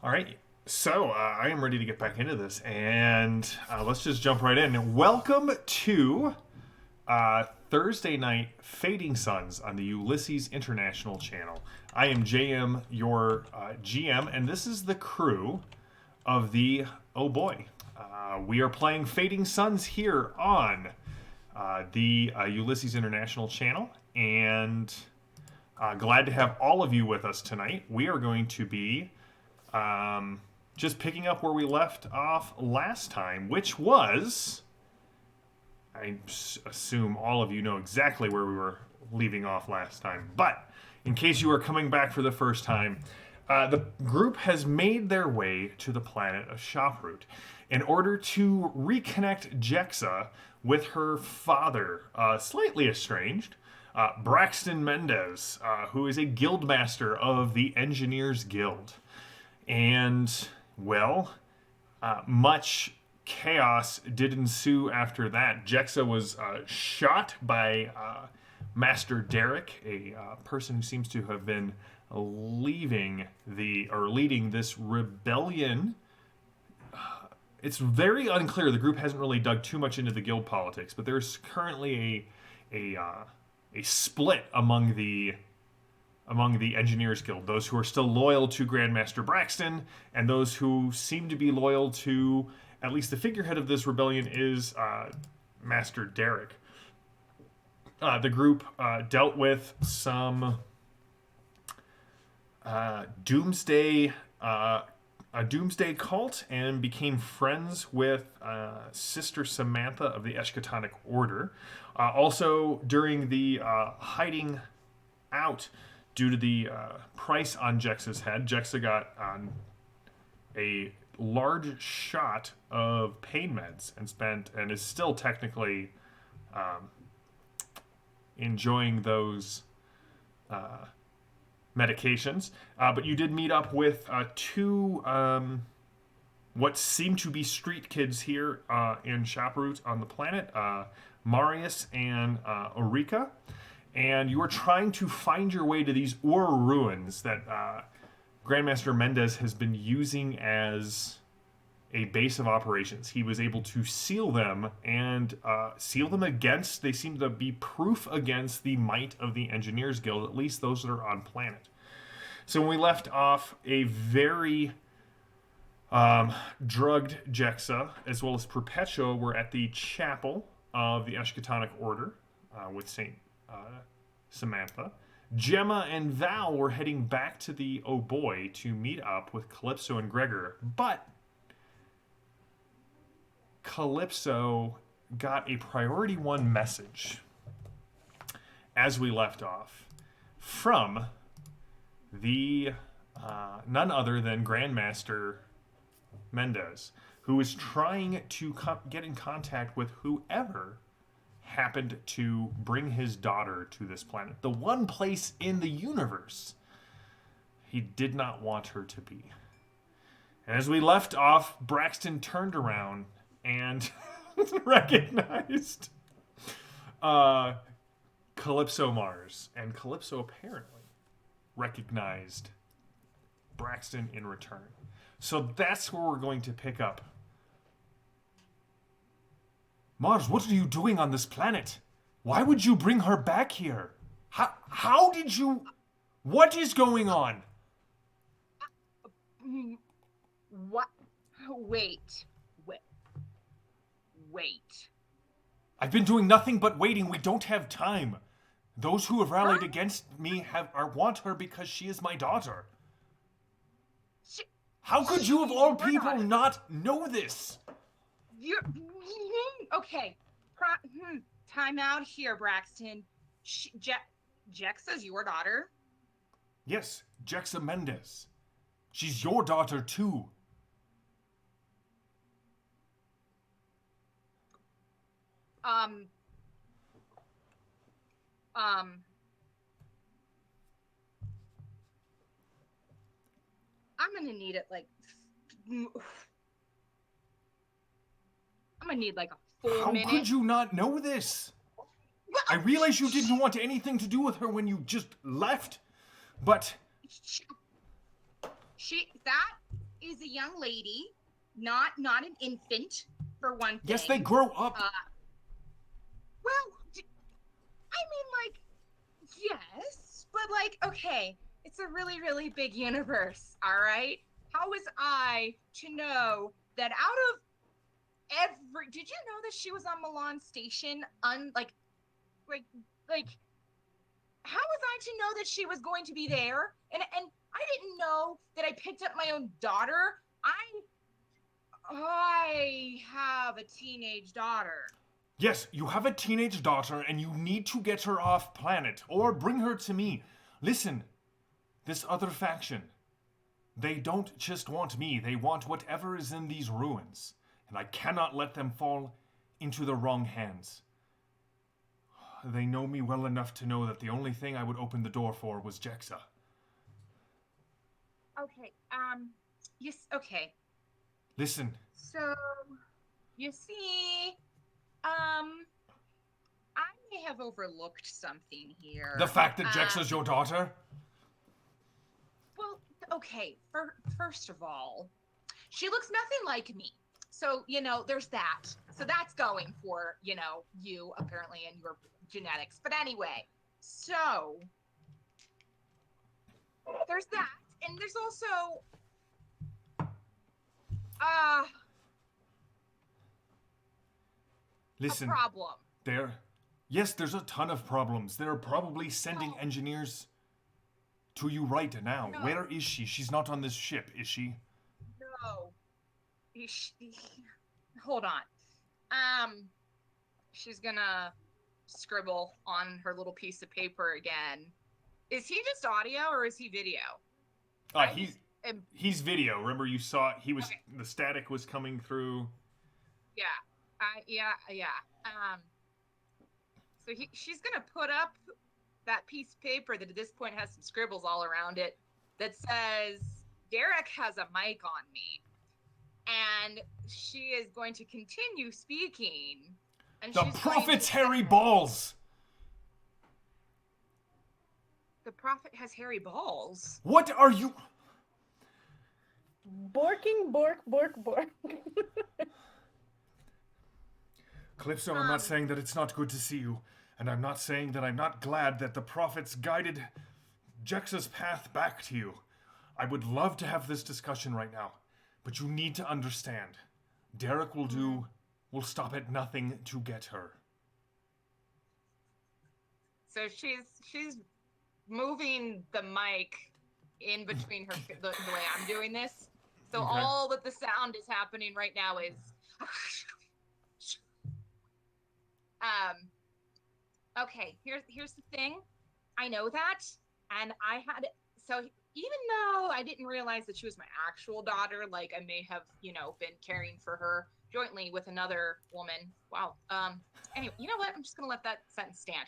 All right. So I am ready to get back into this, and let's just jump right in. Welcome to Thursday night Fading Suns on the Ulysses International channel. I am JM, your GM, and this is the crew of the Oh Boy. We are playing Fading Suns here on the Ulysses International channel, and glad to have all of you with us tonight. We are going to be just picking up where we left off last time, which was, I assume all of you know exactly where we were leaving off last time, but in case you are coming back for the first time, the group has made their way to the planet of Shoproot in order to reconnect Jexa with her father, slightly estranged, Braxton Mendez, who is a guildmaster of the Engineers Guild. And, well, much chaos did ensue after that. Jexa was shot by Master Derek, a person who seems to have been leading this rebellion. It's very unclear. The group hasn't really dug too much into the guild politics, but there's currently a split among the Engineers Guild. Those who are still loyal to Grandmaster Braxton, and those who seem to be loyal to, at least the figurehead of this rebellion is Master Derek. The group dealt with some doomsday a doomsday cult and became friends with Sister Samantha of the Eshkatonic Order. Also, during the hiding out, due to the price on Jexa's head, Jexa got a large shot of pain meds and is still technically enjoying those medications. But you did meet up with two what seem to be street kids here in Shoproot on the planet, Marius and Eureka. And you are trying to find your way to these Ur ruins that Grandmaster Mendez has been using as a base of operations. He was able to seal them and seal them against, they seem to be proof against the might of the Engineers Guild, at least those that are on planet. So when we left off, a very drugged Jexa, as well as Perpetua, were at the chapel of the Eshkatonic Order with Saint Samantha. Gemma and Val were heading back to the Oh Boy to meet up with Calypso and Gregor, but Calypso got a priority one message as we left off from the none other than Grandmaster Mendez, who is trying to get in contact with whoever happened to bring his daughter to this planet, the one place in the universe he did not want her to be. And as we left off, Braxton turned around and recognized Calypso Mars, and Calypso apparently recognized Braxton in return. So that's where we're going to pick up. Mars, what are you doing on this planet? Why would you bring her back here? How did you... What is going on? What? Wait. I've been doing nothing but waiting. We don't have time. Those who have rallied against me want her because she is my daughter. How could you of all people not know this? You're... Okay. Time out here, Braxton. Jexa's your daughter? Yes, Jexa Mendez. She's your daughter, too. I'm gonna need it I'm gonna need like a full minute. How could you not know this? I realize you didn't want anything to do with her when you just left, but... That is a young lady, not an infant, for one thing. Yes, they grow up. Well, I mean, like, yes, but like, okay, it's a really, really big universe, all right? How was I to know that out of did you know that she was on Milan Station? Like, like, how was I to know that she was going to be there? And I didn't know that I picked up my own daughter. I have a teenage daughter. Yes, you have a teenage daughter and you need to get her off planet or bring her to me. Listen, this other faction, they don't just want me, they want whatever is in these ruins. And I cannot let them fall into the wrong hands. They know me well enough to know that the only thing I would open the door for was Jexa. Okay, yes, okay. Listen. So, you see, I may have overlooked something here. The fact that Jexa's your daughter? Well, okay, first of all, she looks nothing like me. So, there's that. So that's going for, you apparently and your genetics. But anyway, so there's that. And there's also Listen, a problem. Yes, there's a ton of problems. They're probably sending engineers to you right now. No. Where is she? She's not on this ship, is she? No. Hold on. She's gonna scribble on her little piece of paper again. Is he just audio or is he video? He's video. Remember, you saw the static was coming through. Yeah. Yeah. So she's gonna put up that piece of paper that at this point has some scribbles all around it that says Derek has a mic on me, and she is going to continue speaking. And the prophet's hairy balls. The prophet has hairy balls. What are you? Borking, bork. Calypso, I'm not saying that it's not good to see you, and I'm not saying that I'm not glad that the prophets guided Jexa's path back to you. I would love to have this discussion right now, but you need to understand. Derek will stop at nothing to get her. So she's moving the mic in between her the way I'm doing this. So Okay. all that the sound is happening right now is okay, here's the thing. I know that, and so even though I didn't realize that she was my actual daughter, like I may have, been caring for her jointly with another woman. Wow. Anyway, you know what? I'm just gonna let that sentence stand.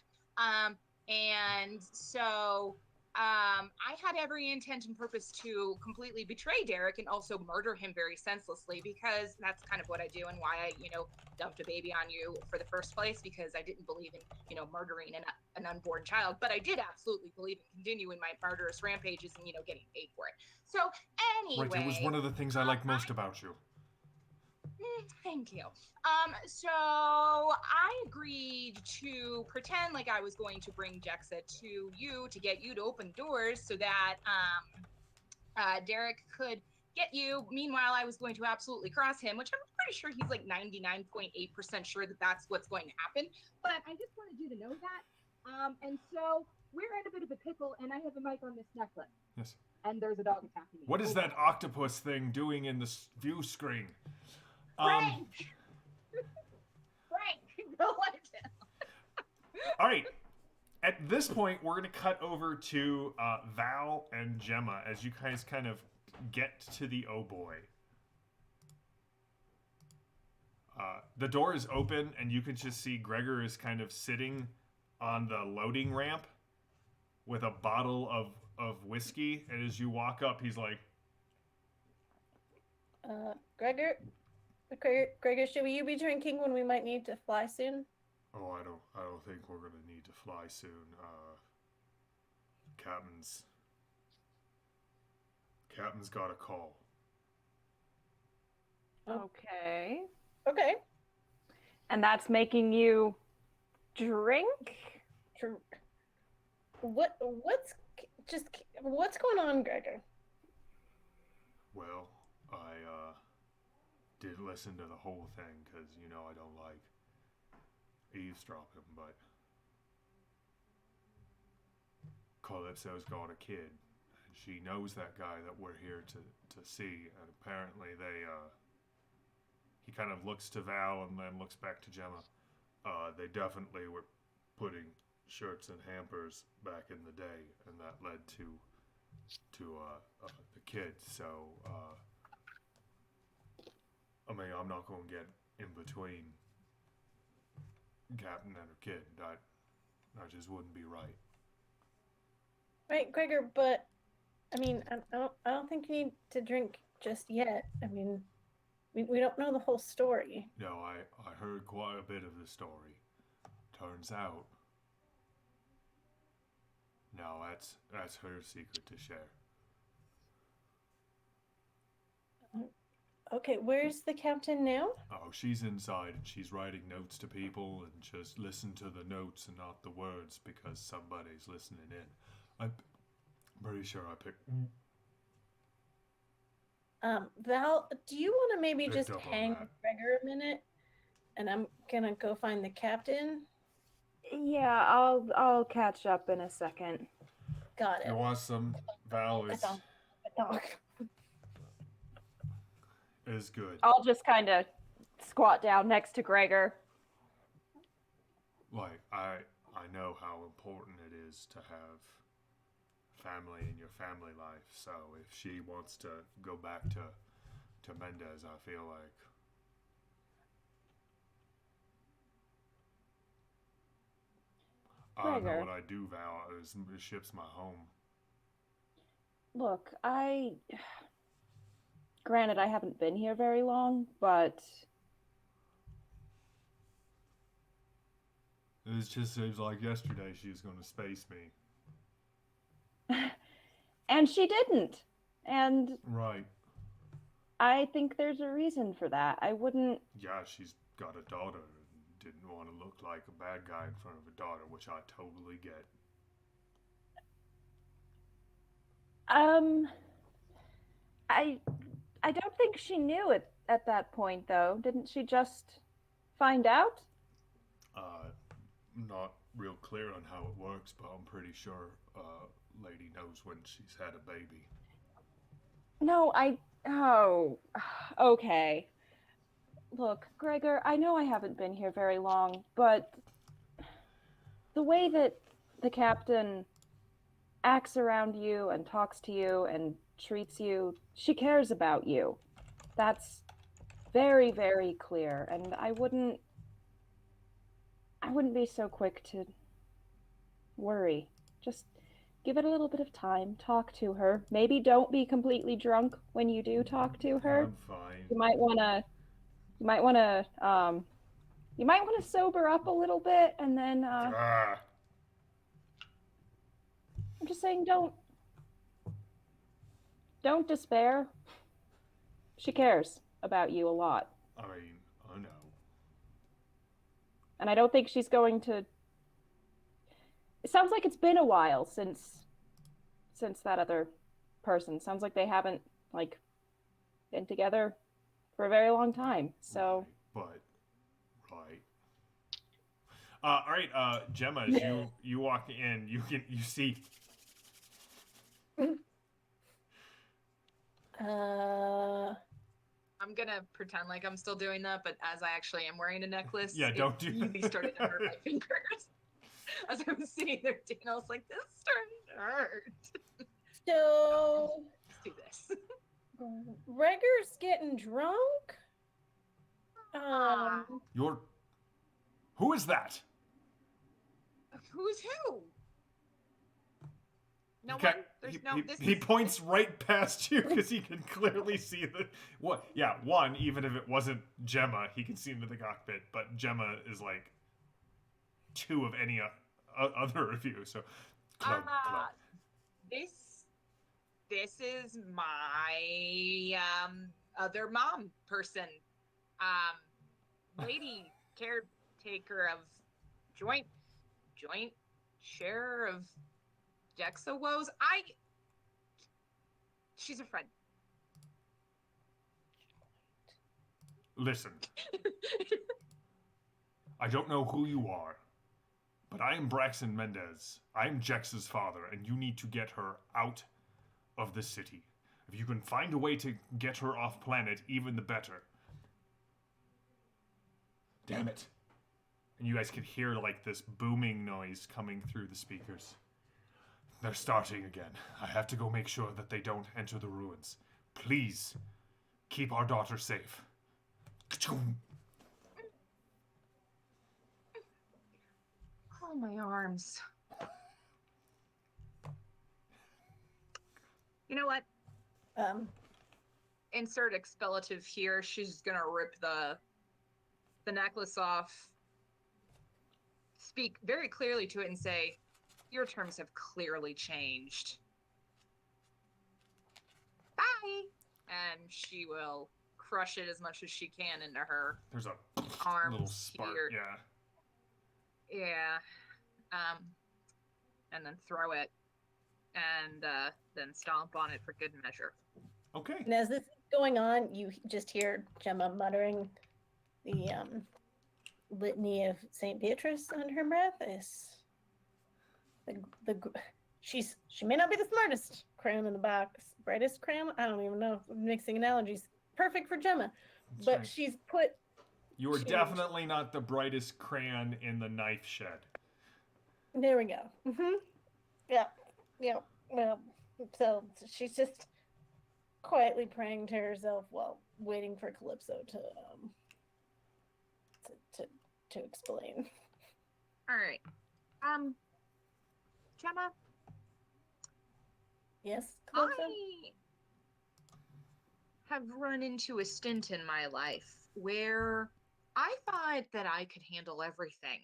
And so I had every intent and purpose to completely betray Derek and also murder him very senselessly, because that's kind of what I do and why I, dumped a baby on you for the first place, because I didn't believe in, murdering an unborn child, but I did absolutely believe in continuing my murderous rampages and, getting paid for it. So anyway. Right, it was one of the things I liked most about you. Thank you. So I agreed to pretend like I was going to bring Jexa to you to get you to open doors so that Derek could get you. Meanwhile, I was going to absolutely cross him, which I'm pretty sure he's like 99.8% sure that that's what's going to happen. But I just wanted you to know that. And so we're in a bit of a pickle, and I have a mic on this necklace. Yes. And there's a dog attacking me. What is that octopus thing doing in the view screen? Frank! Frank, go let it down. All right. At this point, we're going to cut over to Val and Gemma as you guys kind of get to the Oh Boy. The door is open, and you can just see Gregor is kind of sitting on the loading ramp with a bottle of whiskey. And as you walk up, he's like, Gregor, should you be drinking when we might need to fly soon? "Oh, I don't think we're gonna need to fly soon. Captain's got a call." Okay. Okay. And that's making you drink? What's going on, Gregor? Well, I did listen to the whole thing because I don't like eavesdropping, but Calypso's got a kid, and she knows that guy that we're here to see, and apparently he kind of looks to Val and then looks back to Gemma. They definitely were putting shirts in hampers back in the day, and that led to the kid. So, I mean, I'm not going to get in between Captain and her kid. That just wouldn't be right. Right, Gregor, but I mean, I don't think you need to drink just yet. I mean, we don't know the whole story. No, I heard quite a bit of the story. Turns out, no, that's her secret to share. Okay, where's the captain now? Oh, she's inside and she's writing notes to people and just listen to the notes and not the words because somebody's listening in. I'm pretty sure I picked. Val, do you want to maybe Picked just up on hang that. with Gregor a minute? And I'm gonna go find the captain. Yeah, I'll catch up in a second. Got it. You want some? Val is good. I'll just kind of squat down next to Gregor. Like I know how important it is to have family in your family life. So if she wants to go back to Mendez, I feel like I don't know Gregor. what I do, Val. This ship's my home. Look, granted, I haven't been here very long, but It just seems like yesterday she was going to space me. and she didn't. And Right. I think there's a reason for that. I wouldn't. Yeah, she's got a daughter and didn't want to look like a bad guy in front of a daughter, which I totally get. I don't think she knew it at that point, though. Didn't she just find out? Not real clear on how it works, but I'm pretty sure lady knows when she's had a baby. No, oh, okay. Look, Gregor, I know I haven't been here very long, but the way that the captain acts around you and talks to you and treats you, she cares about you. That's very, very clear, and I wouldn't be so quick to worry. Just give it a little bit of time, talk to her. Maybe don't be completely drunk when you do talk to her. I'm fine. You might want to sober up a little bit, and then I'm just saying, don't despair. She cares about you a lot. I mean, I know. And I don't think she's going to. It sounds like it's been a while since that other person. Sounds like they haven't been together for a very long time. So. Right. All right, Gemma, as you walk in, you see. I'm gonna pretend like I'm still doing that, but as I actually am wearing a necklace, Yeah, don't do that. really started to hurt my fingers. As I was sitting there, I was like, "This is starting to hurt." So Let's do this. Gregor's getting drunk. Who is that? Who's who? No Okay, one. There's no. He points right past you because he can clearly see the what. Yeah, one. Even if it wasn't Gemma, he can see into the cockpit. But Gemma is like two of any other of you. So, club. This is my other mom person, lady caretaker of joint share of Jexa woes. She's a friend. Listen, I don't know who you are, but I am Braxton Mendez. I am Jex's father, and you need to get her out of the city. If you can find a way to get her off planet, even the better. Damn it. And you guys could hear like this booming noise coming through the speakers. They're starting again. I have to go make sure that they don't enter the ruins. Please, keep our daughter safe. Oh, my arms. You know what? Insert expletive here. She's gonna rip the necklace off, speak very clearly to it, and say, "Your terms have clearly changed. Bye." And she will crush it as much as she can into her There's a arms little spark. here. Yeah. Yeah. And then throw it, and then stomp on it for good measure. Okay. And as this is going on, you just hear Gemma muttering the litany of Saint Beatrice under her breath. She may not be the smartest crayon in the box, brightest crayon. I don't even know. Mixing analogies, perfect for Gemma. That's But right. she's put. You are definitely not the brightest crayon in the knife shed. There we go. Yeah. Well, so she's just quietly praying to herself while waiting for Calypso to explain. All right. Gemma, Yes, Calypso? I have run into a stint in my life where I thought that I could handle everything.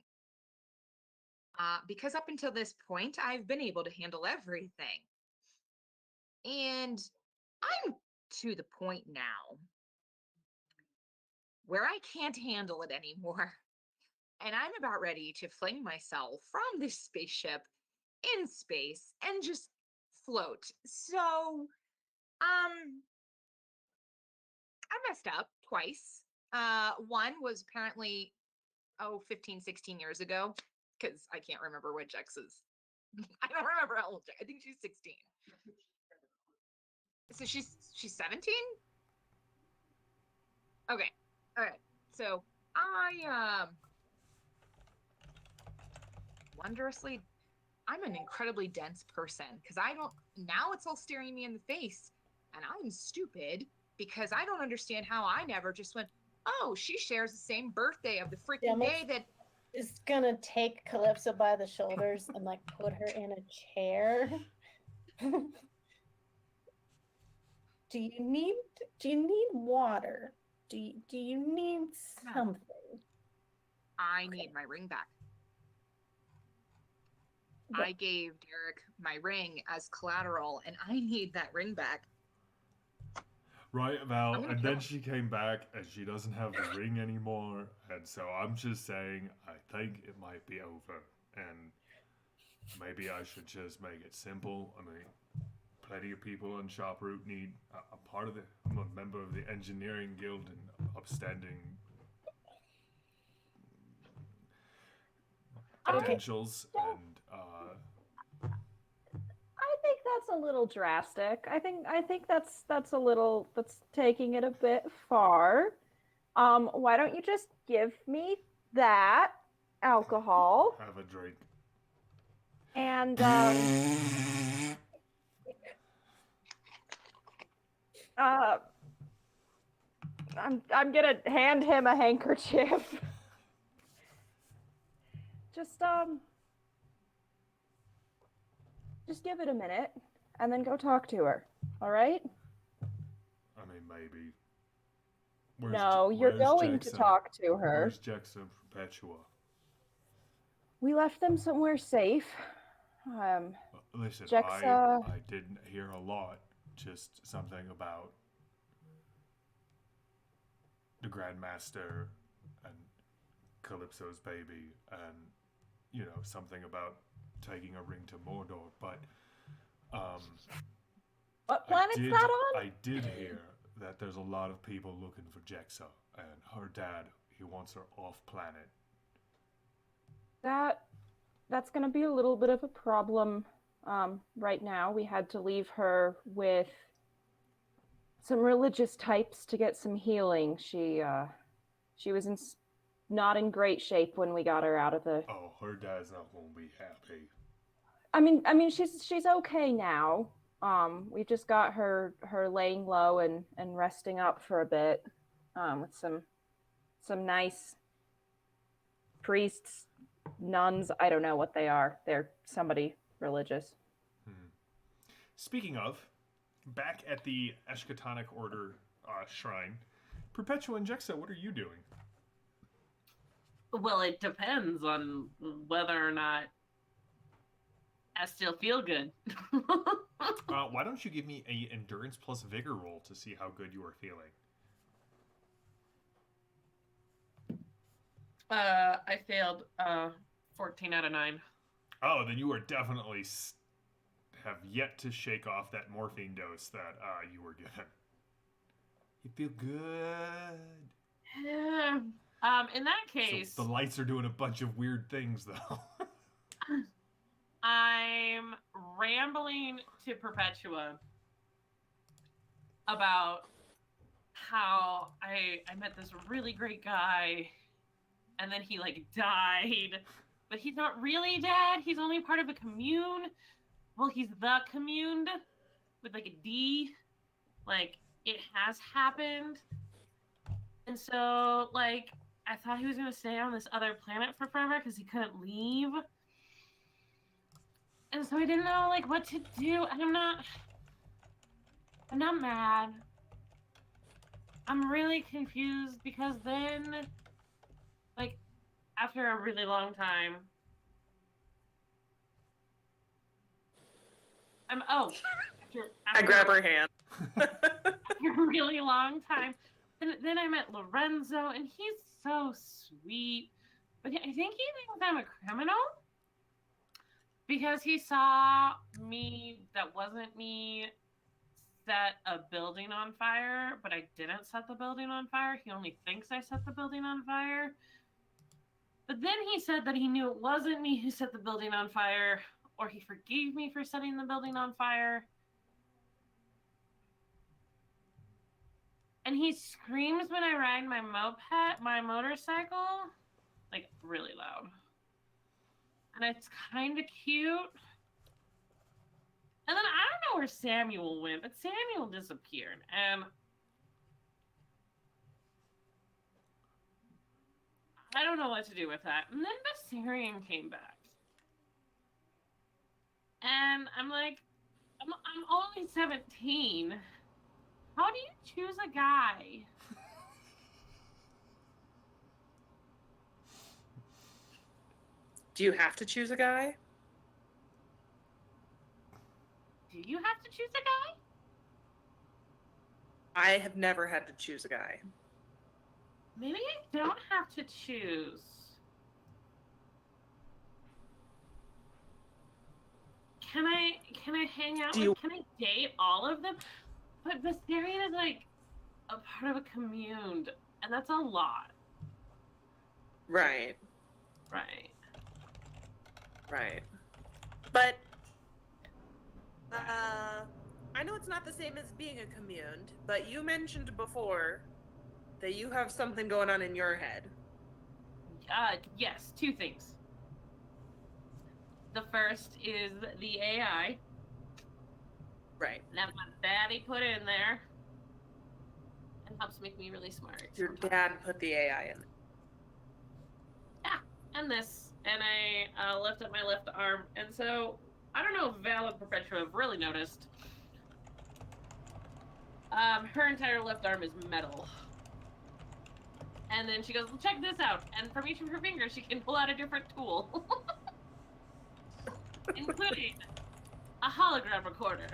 Because up until this point, I've been able to handle everything. And I'm to the point now where I can't handle it anymore. And I'm about ready to fling myself from this spaceship in space and just float. So, I messed up twice. One was apparently, 15, 16 years ago, because I can't remember what Jex is. I don't remember how old. I think she's 16. So she's 17? Okay. All right. So I wondrously, I'm an incredibly dense person because I don't, now it's all staring me in the face, and I'm stupid because I don't understand how I never just went, oh, she shares the same birthday of the freaking day that is gonna take Calypso by the shoulders and like put her in a chair. Do you need water? Do you need something? I need my ring back. I gave Derek my ring as collateral, and I need that ring back. Right, Val, and then she came back and she doesn't have the ring anymore, and so I'm just saying I think it might be over, and maybe I should just make it simple. I mean, plenty of people on Shoproot need a part of it. I'm a member of the engineering guild and upstanding potentials, and I think that's a little drastic. I think that's taking it a bit far. Why don't you just give me that alcohol? Have a drink. And I'm gonna hand him a handkerchief. Just give it a minute and then go talk to her. All right? I mean, maybe. You're going to talk to her. Where's Jexa and Perpetua? We left them somewhere safe. Listen, Jexa... I didn't hear a lot. Just something about the Grandmaster and Calypso's baby, and something about taking a ring to Mordor. But What planet's that on? I did hear that there's a lot of people looking for Jexa, and her dad, he wants her off planet. That's going to be a little bit of a problem right now. We had to leave her with some religious types to get some healing. She was not in great shape when we got her out of the. Oh, her dad's not gonna be happy. I mean, she's okay now. We've just got her laying low and resting up for a bit, with some nice priests, nuns. I don't know what they are. They're somebody religious. Speaking of, back at the Eshkatonic Order shrine, Perpetua and Jexa, what are you doing? Well, it depends on whether or not I still feel good. Why don't you give me a endurance plus vigor roll to see how good you are feeling? I failed 14 out of 9. Oh, then you are definitely have yet to shake off that morphine dose that you were given. You feel good. Yeah. In that case, So the lights are doing a bunch of weird things, though. I'm rambling to Perpetua about how I met this really great guy, and then he died, but he's not really dead. He's only part of a commune. Well, he's the communed with a D. It has happened. And so, I thought he was going to stay on this other planet for forever because he couldn't leave. And so I didn't know, what to do. And I'm not mad. I'm really confused because then, after a really long time, I grab her hand. After a really long time. And then I met Lorenzo, and he's so sweet. But I think he thinks I'm a criminal. Because he saw me, that wasn't me, set a building on fire, but I didn't set the building on fire. He only thinks I set the building on fire. But then he said that he knew it wasn't me who set the building on fire, or he forgave me for setting the building on fire. And he screams when I ride my motorcycle, really loud. And it's kind of cute. And then I don't know where Samuel went, but Samuel disappeared. And I don't know what to do with that. And then Bessarion came back. And I'm like, I'm only 17. How do you choose a guy? Do you have to choose a guy? Do you have to choose a guy? I have never had to choose a guy. Maybe I don't have to choose. Can I hang out can I date all of them? But Bessarion is a part of a commune, and that's a lot. Right. But I know it's not the same as being a commune, but you mentioned before that you have something going on in your head. Yes, 2 things. The first is the AI. Right. That my daddy put in there and helps make me really smart. Your dad put the AI in. Yeah, and this. And I lift up my left arm. And so, I don't know if Val and Perpetua have really noticed. Her entire left arm is metal. And then she goes, well, check this out. And from each of her fingers, she can pull out a different tool. Including a hologram recorder.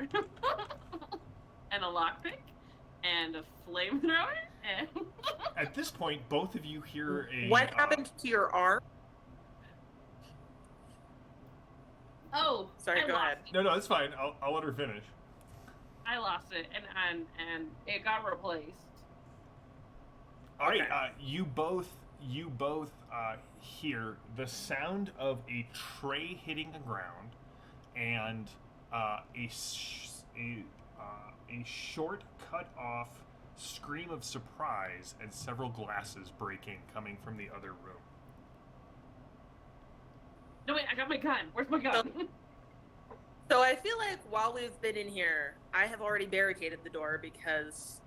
And a lockpick. and a flamethrower. And At this point, both of you hear a. What happened to your arm? oh, Sorry, I go lost ahead. it. No, it's fine. I'll let her finish. I lost it, and it got replaced. All right, Okay. you both hear the sound of a tray hitting the ground, and a short cut off scream of surprise and several glasses breaking coming from the other room. No wait, I got my gun. Where's my gun? So I feel like while we've been in here, I have already barricaded the door because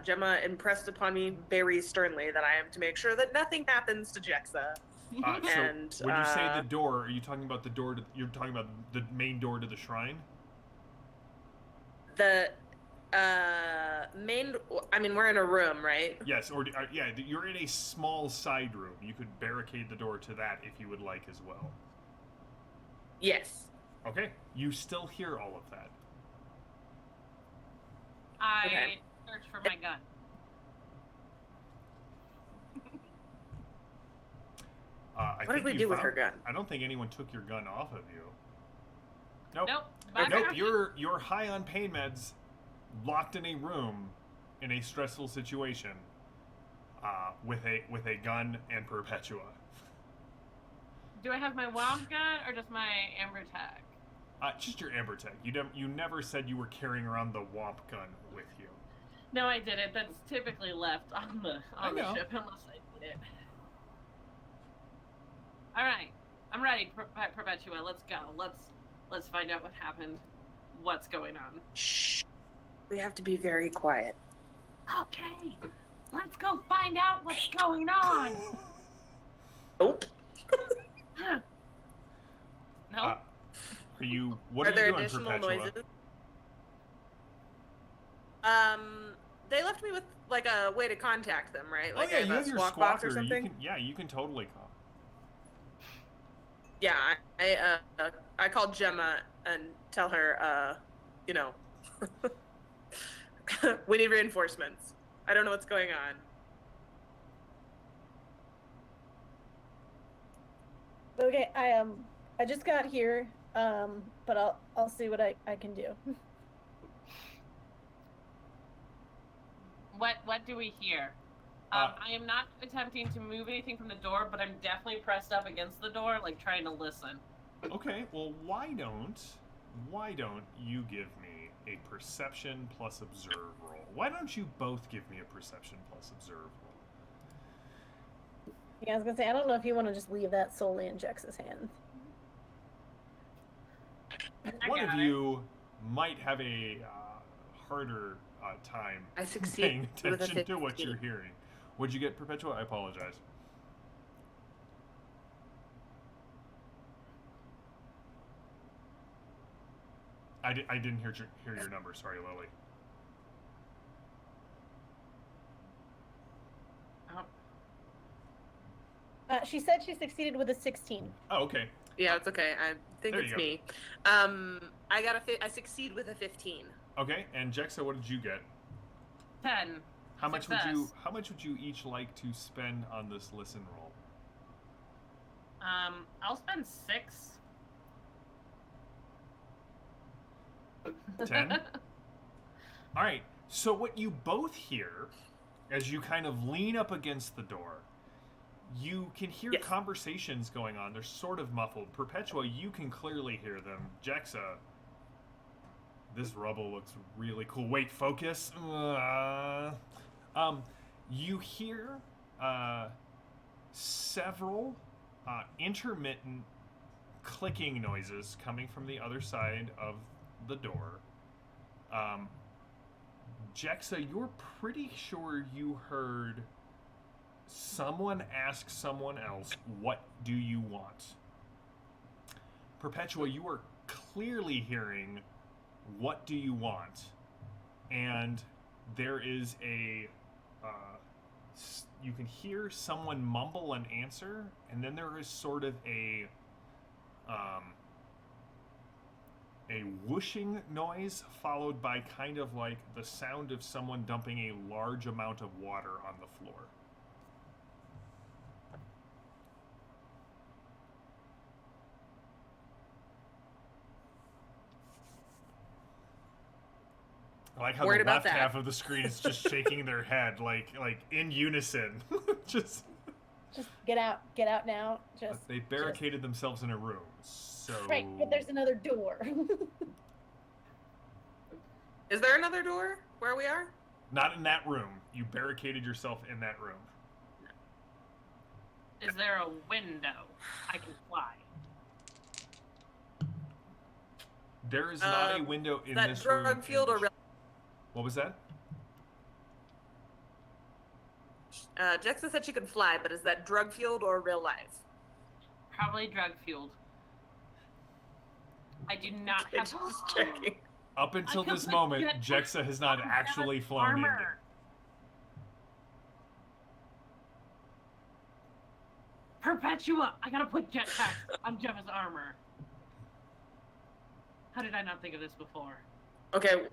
Gemma impressed upon me very sternly that I am to make sure that nothing happens to Jexa. So And, when you say the door, are you talking about the door? You're talking about the main door to the shrine? The main, I mean, we're in a room, right? Yes, or yeah, you're in a small side room. You could barricade the door to that if you would like as well. Yes. Okay, you still hear all of that. I Okay. search for my gun. I What think did we you do with found- her gun? I don't think anyone took your gun off of you. Nope. Nope. My Nope. gun. You're high on pain meds, locked in a room, in a stressful situation, with a gun and Perpetua. Do I have my womp gun or just my amber tag? Just your amber tag. You never said you were carrying around the womp gun with you. No, I didn't. That's typically left on the know. ship unless I need it. All right, I'm ready, Perpetua. Let's go. Let's find out what happened. What's going on? Shh. We have to be very quiet. Okay, let's go find out what's going on. Nope. No. Are you? What Are are there you doing, additional Perpetua? noises? They left me with like a way to contact them, right? Oh Like yeah, I you have your squawk box squawker. or something. You can totally call. Yeah, I called Gemma and tell her, you know, we need reinforcements. I don't know what's going on. Okay, I just got here, but I'll see what I can do. What do we hear? I am not attempting to move anything from the door, but I'm definitely pressed up against the door, like trying to listen. Okay, well, why don't you give me a perception plus observe roll? Why don't you both give me a perception plus observe roll? Yeah, I was gonna say I don't know if you want to just leave that solely in Jex's hands. One got of it. you might have a harder time I succeed paying with a attention to what 15. you're hearing. What'd you get, Perpetua? I apologize. I didn't hear your number. Sorry, Lily. She said she succeeded with a 16. Oh, okay. Yeah, it's okay. I think There it's you go. me. I succeed with a 15. Okay, and Jexa, what did you get? 10. How much Success. would you each like to spend on this listen roll? I'll spend 6. 10? All right. So what you both hear as you kind of lean up against the door, you can hear Yes. conversations going on. They're sort of muffled. Perpetua, you can clearly hear them. Jexa, this rubble looks really cool. Wait, focus. You hear several intermittent clicking noises coming from the other side of the door. Jexa, you're pretty sure you heard someone ask someone else, "What do you want?" Perpetua, you are clearly hearing, "What do you want?" And there is a you can hear someone mumble an answer, and then there is sort of a a whooshing noise followed by kind of like the sound of someone dumping a large amount of water on the floor. I like how Worried the about left that. half of the screen is just shaking their head like in unison. Just get out now. Just they barricaded themselves in a room. So right, but there's another door. Is there another door where we are? Not in that room. You barricaded yourself in that room. Is there a window I can fly? There is not a window in that this drug room. field or real? What was that? Jexa said she could fly, but is that drug fueled or real life? Probably drug fueled. I do not have. Just checking. Up until I could this put moment, jet Jexa has not on actually Gemma's flown in. armor. Perpetua! I gotta put jetpacks on Gemma's armor. How did I not think of this before? Okay.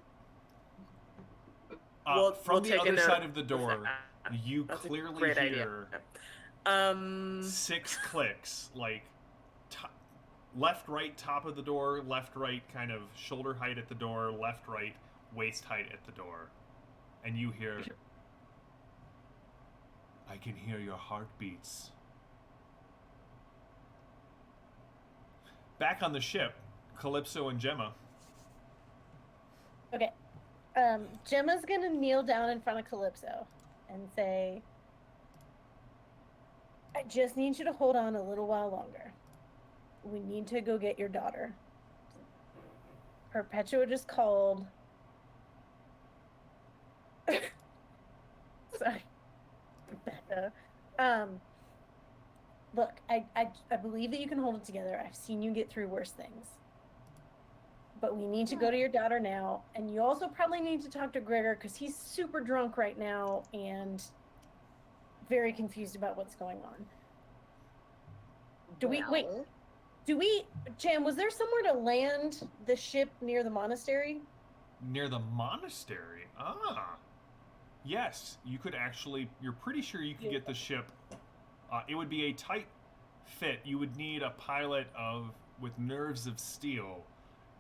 From we'll the take a other note side of the of door, that. you That's a clearly great hear idea. 6 clicks, like left, right, top of the door, left, right, kind of shoulder height at the door, left, right, waist height at the door. And you hear, I can hear your heartbeats. Back on the ship, Calypso and Gemma. Okay. Gemma's gonna kneel down in front of Calypso and say, I just need you to hold on a little while longer. We need to go get your daughter. Perpetua just called. Sorry. Rebecca. Look, I believe that you can hold it together. I've seen you get through worse things. But we need to go to your daughter now. And you also probably need to talk to Gregor because he's super drunk right now and very confused about what's going on. Jam, was there somewhere to land the ship near the monastery? Near the monastery? Ah. Yes, you could actually, you're pretty sure you could get the ship. It would be a tight fit. You would need a pilot with nerves of steel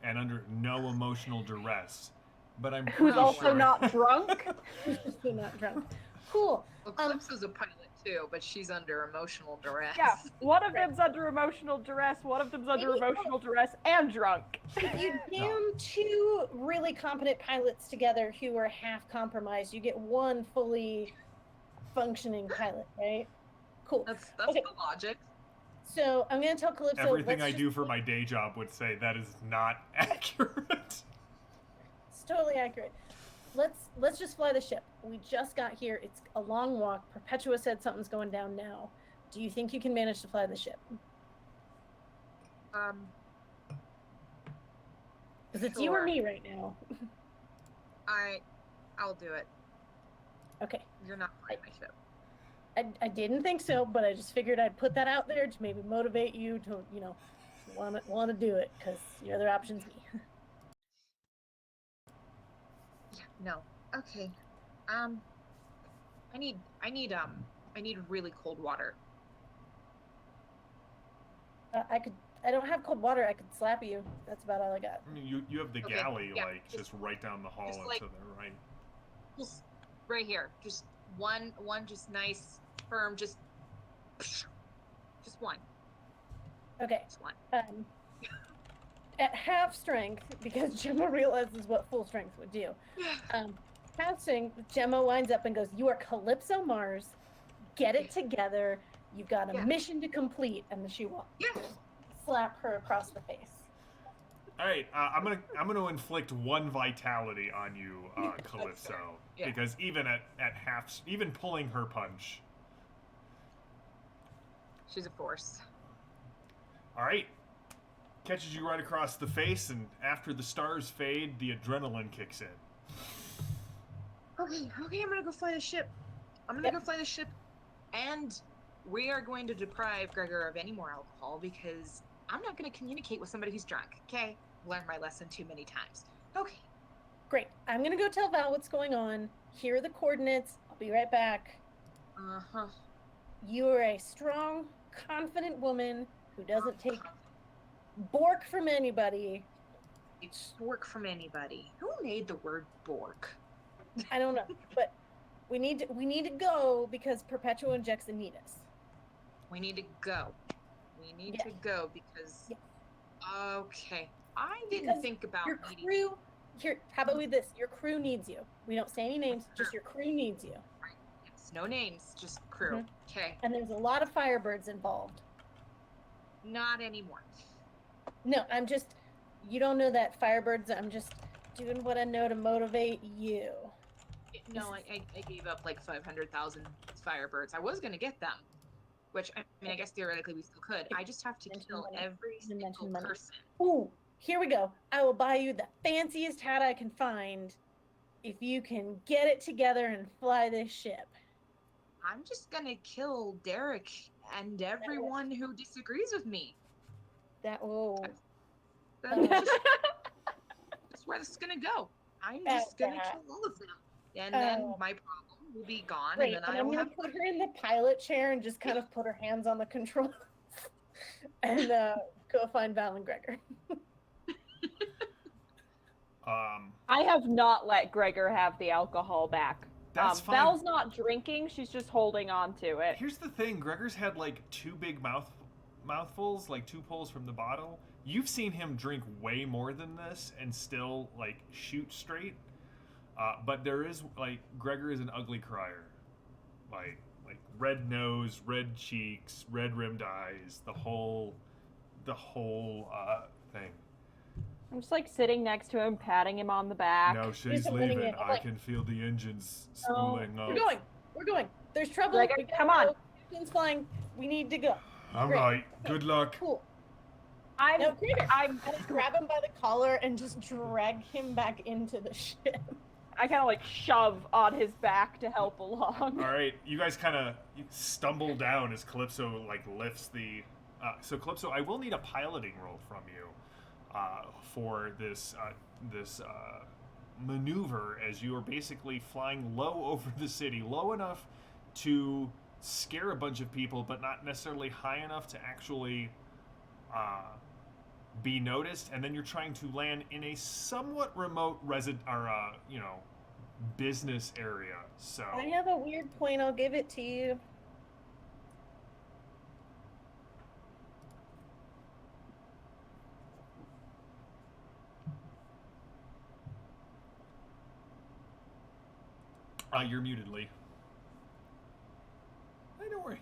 and under no emotional duress. But I'm Who's pretty also sure... not drunk? Who's also not drunk. Cool. Well, Calypso's a pilot too, but she's under emotional duress. Yeah, one of them's under emotional duress, one of them's under emotional duress and drunk. You jam two really competent pilots together who are half compromised. You get one fully functioning pilot, right? Cool. That's Okay. the logic. So I'm gonna tell Calypso. Everything I do for my day job would say that is not accurate. It's totally accurate. Let's just fly the ship. We just got here. It's a long walk. Perpetua said something's going down now. Do you think you can manage to fly the ship? Because it's you or Sure. me right now. I'll do it. Okay. You're not flying my ship. I didn't think so, but I just figured I'd put that out there to maybe motivate you to, want to do it, because your other option's me. Yeah, no. Okay. I need really cold water. I don't have cold water. I could slap you. That's about all I got. I mean, you have the Okay, galley, yeah, just right down the hall just and like- to the right. Just right here. Just one just nice, firm, just one. Okay. Just one. At half strength, because Gemma realizes what full strength would do. Half strength, Gemma winds up and goes, "You are Calypso Mars. Get it together. You've got a Yeah. mission to complete." And then she will Yeah. slap her across the face. All right, I'm gonna inflict 1 vitality on you, Calypso, Yeah. because even at half, even pulling her punch. She's a force. All right, catches you right across the face, and after the stars fade, the adrenaline kicks in. Okay, I'm gonna go fly the ship. And we are going to deprive Gregor of any more alcohol because I'm not gonna communicate with somebody who's drunk, okay? learned my lesson too many times. Okay. Great. I'm gonna go tell Val what's going on. Here are the coordinates. I'll be right back. Uh-huh. You are a strong, confident woman who doesn't take bork from anybody. It's bork from anybody. Who made the word bork? I don't know, but we need to go because Perpetua and Jexa need us. We need to go. We need Yes. to go because. Yes. Okay. I didn't Because think about your needing. crew. Here, how about with this? Your crew needs you. We don't say any names, just your crew needs you. Yes, no names, just crew. Okay. And there's a lot of Firebirds involved. Not anymore. No, I'm just. You don't know that Firebirds. I'm just doing what I know to motivate you. No, I gave up like 500,000 Firebirds. I was gonna get them, which I mean, I guess theoretically we still could. I just have to kill every single person. Ooh, here we go. I will buy you the fanciest hat I can find if you can get it together and fly this ship. I'm just gonna kill Derek and everyone who disagrees with me. That's just where this is gonna go. I'm just gonna kill all of them, and then my problem will be gone, great. and then I'm gonna put her in the pilot chair and just kind of put her hands on the controls and go find Val and Gregor. I have not let Gregor have the alcohol back. That's fine. Val's not drinking; she's just holding on to it. Here's the thing: Gregor's had like 2 big mouthfuls, like 2 pulls from the bottle. You've seen him drink way more than this and still like shoot straight. But there is like Gregor is an ugly crier, like red nose, red cheeks, red rimmed eyes, the whole thing. I'm just like sitting next to him, patting him on the back. No, she's leaving. I can feel the engines spooling up. We're going. There's trouble. Gregor, come on. Captain's flying. We need to go. All right. Good luck. Cool. I'm gonna grab him by the collar and just drag him back into the ship. I kind of like shove on his back to help along. All right, you guys kind of stumble down as Calypso like lifts the. So Calypso, I will need a piloting roll from you for this maneuver as you are basically flying low over the city, low enough to scare a bunch of people, but not necessarily high enough to actually be noticed. And then you're trying to land in a somewhat remote business area. So I have a weird point. I'll give it to you. You're muted, Lee. Hey, don't worry.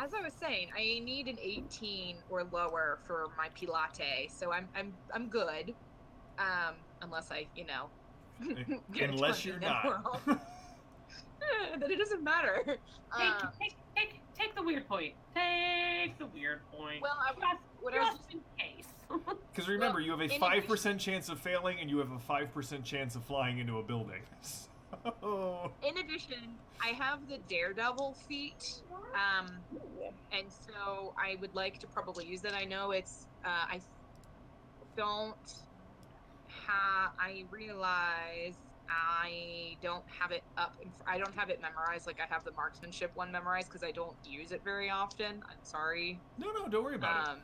As I was saying, I need an 18 or lower for my Pilate, so I'm good. Unless I, unless you're not. Then it doesn't matter. Take the weird point. Take the weird point. Well, just in case. Because remember, you have a 5% chance of failing, and you have a 5% chance of flying into a building. So... In addition, I have the Daredevil feat, and so I would like to probably use that. I know it's I realize I don't have it up. I don't have it memorized like I have the marksmanship one memorized because I don't use it very often. I'm sorry. No, don't worry about it.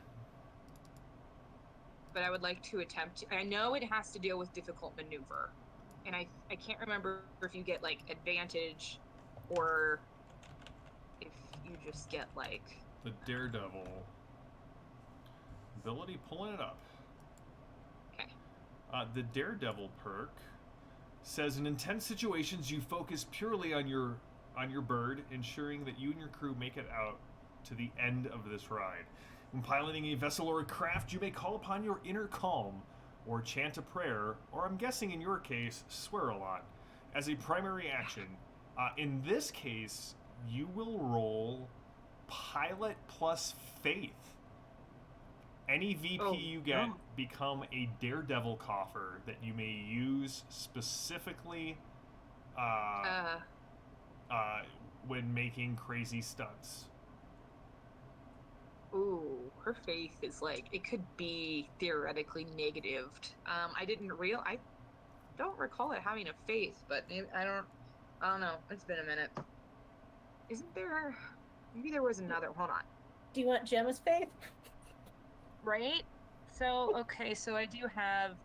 But I would like to attempt. I know it has to deal with difficult maneuver, and I can't remember if you get like advantage, or if you just get like the Daredevil ability. Pulling it up. Okay. The Daredevil perk says in intense situations you focus purely on your bird, ensuring that you and your crew make it out to the end of this ride. When piloting a vessel or a craft, you may call upon your inner calm, or chant a prayer, or I'm guessing in your case, swear a lot, as a primary action. In this case, you will roll pilot plus faith. Any VP you get become a Daredevil coffer that you may use specifically when making crazy stunts. Ooh, her faith is like it could be theoretically negatived. I don't recall it having a faith, but I don't know. It's been a minute. Isn't there? Maybe there was another. Hold on. Do you want Gemma's faith? Right. So okay, so I do have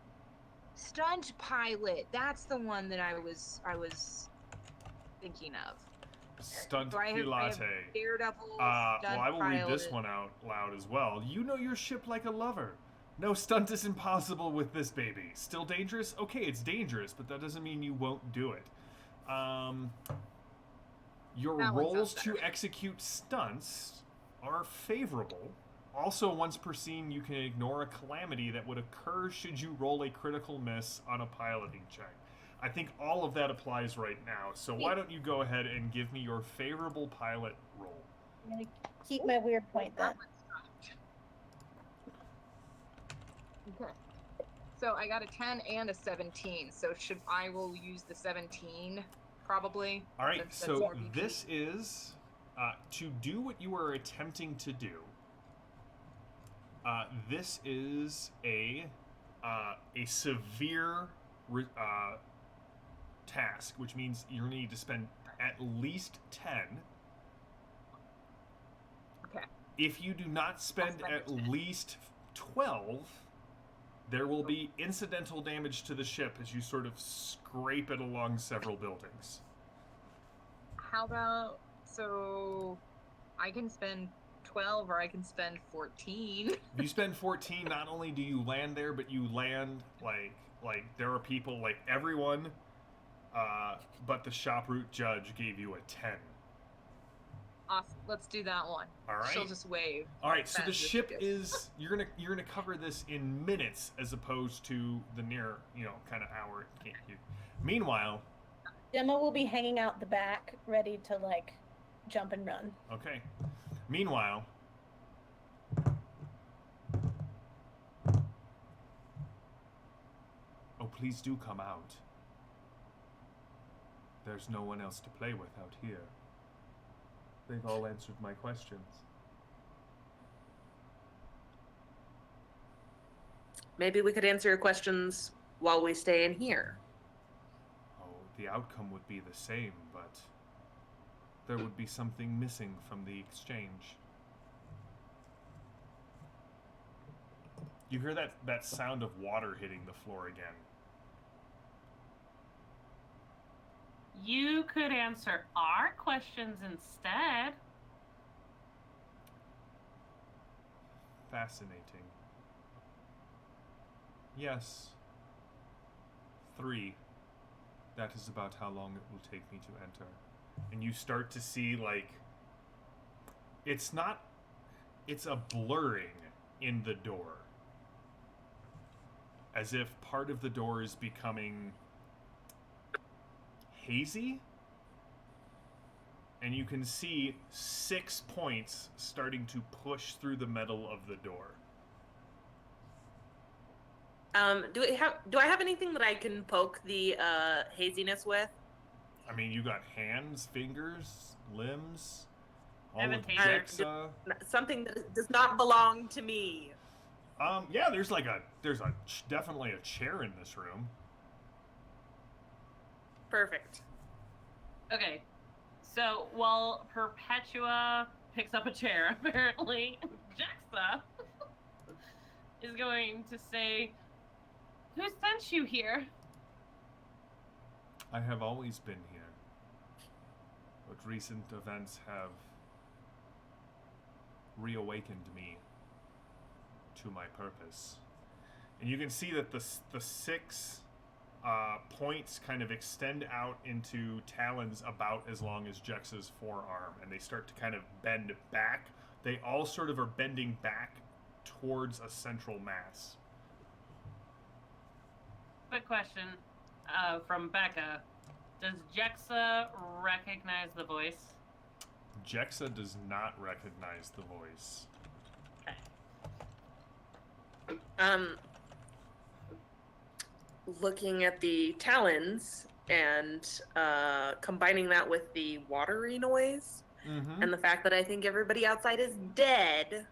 stunt pilot. That's the one that I was thinking of. Stunt So I have pilate. Daredevil. Well, Stunt I will read this pilot. one out loud as well. You know your ship like a lover. No stunt is impossible with this baby. Still dangerous? Okay, it's dangerous, but that doesn't mean you won't do it. Your That one rolls sounds to better. execute stunts are favorable. Also, once per scene, you can ignore a calamity that would occur should you roll a critical miss on a piloting check. I think all of that applies right now, so why don't you go ahead and give me your favorable pilot roll? I'm gonna keep my weird point then. That one's not. Okay. So I got a 10 and a 17. So I will use the 17 probably. All right, since that's so more BP. this is to do what you are attempting to do. This is a severe task, which means you need to spend at least 10. Okay. If you do not spend spend at 10. least 12, there will be incidental damage to the ship as you sort of scrape it along several buildings. How about so I can spend 12 or I can spend 14. If you spend 14, not only do you land there, but you land like there are people like everyone, but the shop route judge gave you a 10. Awesome. Let's do that one. All right. She'll just wave. All right. So the That's ship good. is you're gonna cover this in minutes as opposed to the near kind of hour. Meanwhile, Gemma will be hanging out the back, ready to like jump and run. okay. Meanwhile, oh, please do come out. There's no one else to play with out here. They've all answered my questions. Maybe we could answer your questions while we stay in here. Oh, the outcome would be the same, but there would be something missing from the exchange. You hear that sound of water hitting the floor again. You could answer our questions instead. Fascinating. Yes. 3. That is about how long it will take me to enter. And you start to see, like, it's a blurring in the door. As if part of the door is becoming hazy. And you can see 6 points starting to push through the metal of the door. Do I have anything that I can poke the haziness with? I mean, you got hands, fingers, limbs, all of Imitation. Jexa. Something that does not belong to me. Yeah, there's definitely a chair in this room. Perfect. Okay, so while Perpetua picks up a chair, apparently, Jexa is going to say, "Who sent you here?" I have always been here, but recent events have reawakened me to my purpose. And you can see that the 6 points kind of extend out into talons about as long as Jexa's forearm, and they start to kind of bend back. They all sort of are bending back towards a central mass. Quick question from Becca. Does Jexa recognize the voice? Jexa does not recognize the voice. Okay. Looking at the talons and combining that with the watery noise Mm-hmm. and the fact that I think everybody outside is dead,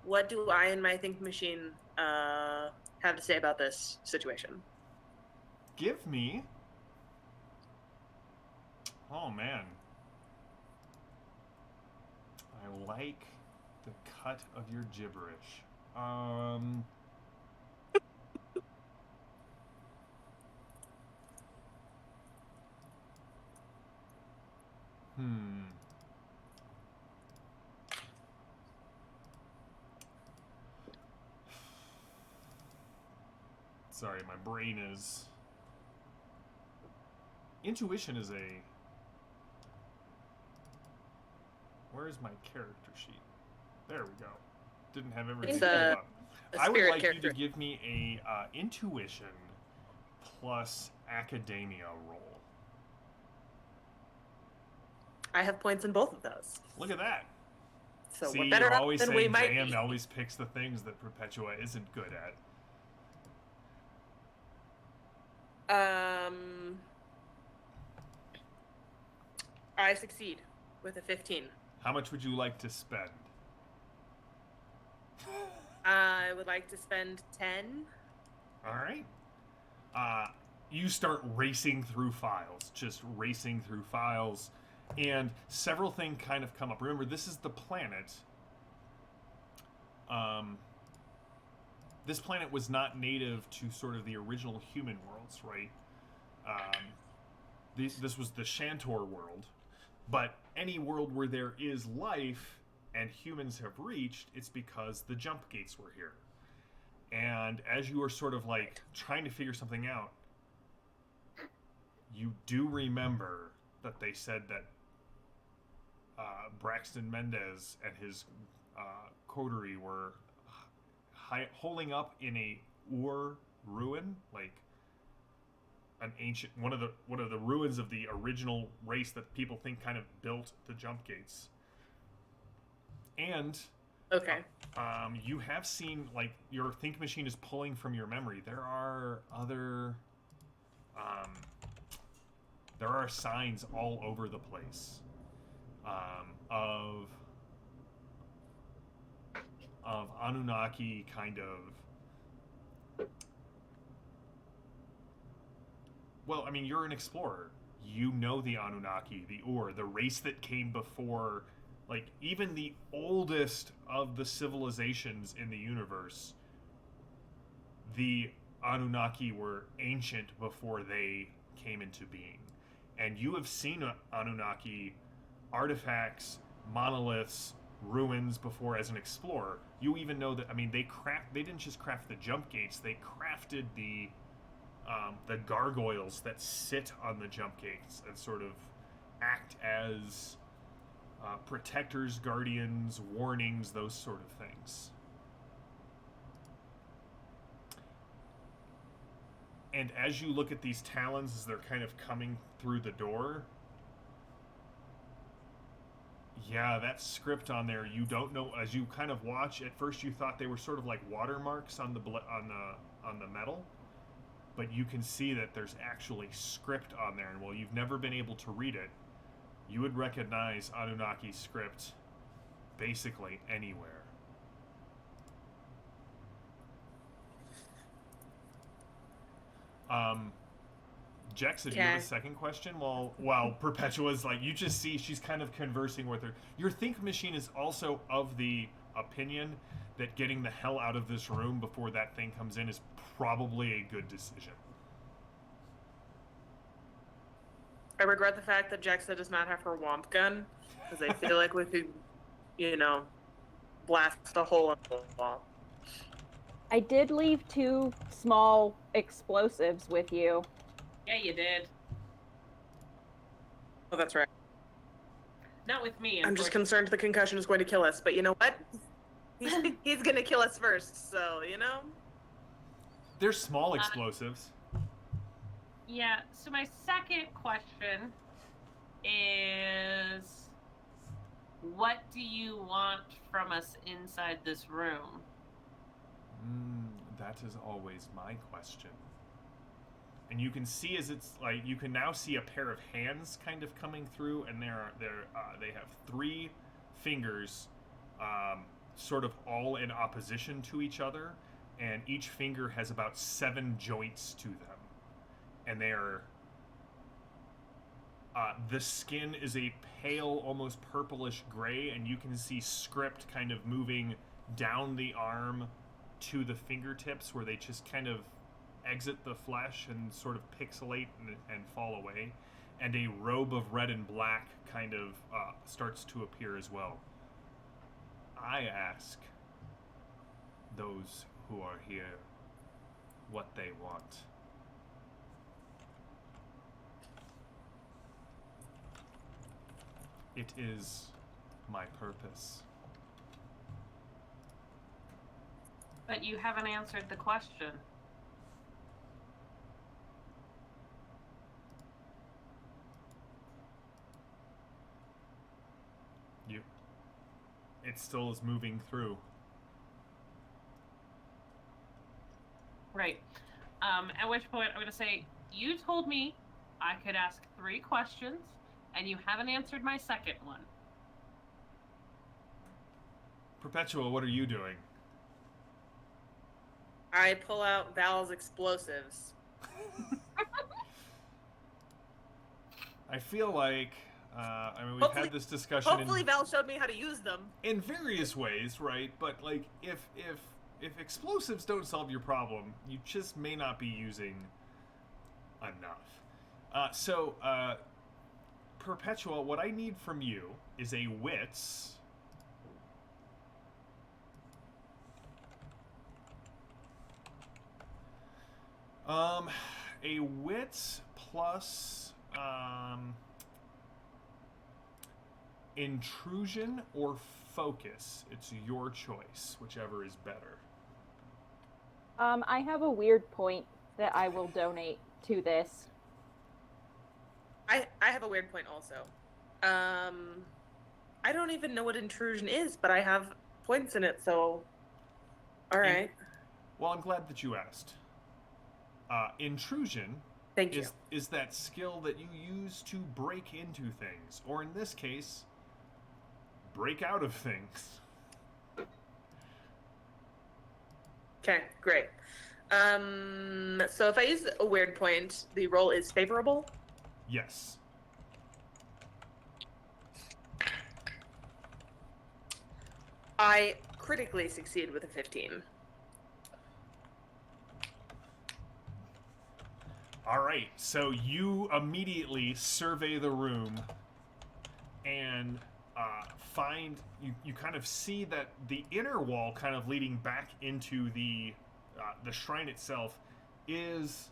what do I and my think machine have to say about this situation? Give me... Oh, man. I like the cut of your gibberish. Sorry, my brain is... Intuition is a... Where is my character sheet? There we go. Didn't have everything It's pulled a up. I would spirit like character. you to give me a intuition plus academia roll. I have points in both of those. Look at that. So See, we're better you're off always than we saying might JM be. always picks the things that Perpetua isn't good at. I succeed with a 15. How much would you like to spend? I would like to spend 10. All right. You start racing through files, just racing through files, and several things kind of come up. Remember, this is the planet. This planet was not native to sort of the original human worlds, right? This was the Shantor world, but any world where there is life and humans have reached, it's because the jump gates were here. And as you are sort of like trying to figure something out, you do remember that they said that Braxton Mendez and his coterie were holding up in a Ur ruin, like an ancient one of the ruins of the original race that people think kind of built the jump gates. And Okay. you have seen, like, your think machine is pulling from your memory. There are other there are signs all over the place of Anunnaki kind of. Well, I mean, you're an explorer. You know the Anunnaki, the Ur, the race that came before, like, even the oldest of the civilizations in the universe. The Anunnaki were ancient before they came into being. And you have seen Anunnaki artifacts, monoliths, ruins before as an explorer. You even know that, I mean, they didn't just craft the jump gates, they crafted the gargoyles that sit on the jump gates and sort of act as protectors, guardians, warnings, those sort of things. And as you look at these talons as they're kind of coming through the door, yeah, that script on there, you don't know. As you kind of watch, at first you thought they were sort of like watermarks on the metal, but you can see that there's actually script on there. And while you've never been able to read it, you would recognize Anunnaki script basically anywhere. Jexa, do you have a Okay. second question? While Perpetua's like, you just see she's kind of conversing with her. Your think machine is also of the opinion that getting the hell out of this room before that thing comes in is probably a good decision. I regret the fact that Jexa does not have her womp gun, because I feel like we could, blast a hole in the wall. I did leave 2 small explosives with you. Yeah, you did. Oh, that's right. Not with me. I'm just concerned the concussion is going to kill us, but you know what? He's going to kill us first, so, They're small explosives. Yeah, so my second question is, what do you want from us inside this room? That is always my question. And you can see as it's like, you can now see a pair of hands kind of coming through, and they have 3 fingers sort of all in opposition to each other, and each finger has about 7 joints to them. And they are... the skin is a pale, almost purplish gray, and you can see script kind of moving down the arm to the fingertips, where they just kind of exit the flesh and sort of pixelate and fall away. And a robe of red and black kind of starts to appear as well. I ask those who are here what they want. It is my purpose. But you haven't answered the question. It still is moving through. Right. At which point I'm going to say, you told me I could ask 3 questions, and you haven't answered my second one. Perpetua, what are you doing? I pull out Val's explosives. I feel like, we've had this discussion Hopefully Val showed me how to use them. in various ways, right? But like, if explosives don't solve your problem, you just may not be using enough. So, Perpetua, what I need from you is a wits. A wits plus intrusion or focus. It's your choice, whichever is better. I have a weird point that I will donate to this. I have a weird point also. I don't even know what intrusion is, but I have points in it, so... Alright. Well, I'm glad that you asked. Intrusion Thank you. is that skill that you use to break into things, or in this case, break out of things. Okay, great. So if I use a weird point, the roll is favorable? Yes. I critically succeed with a 15. All right, so you immediately survey the room and find you kind of see that the inner wall, kind of leading back into the shrine itself, is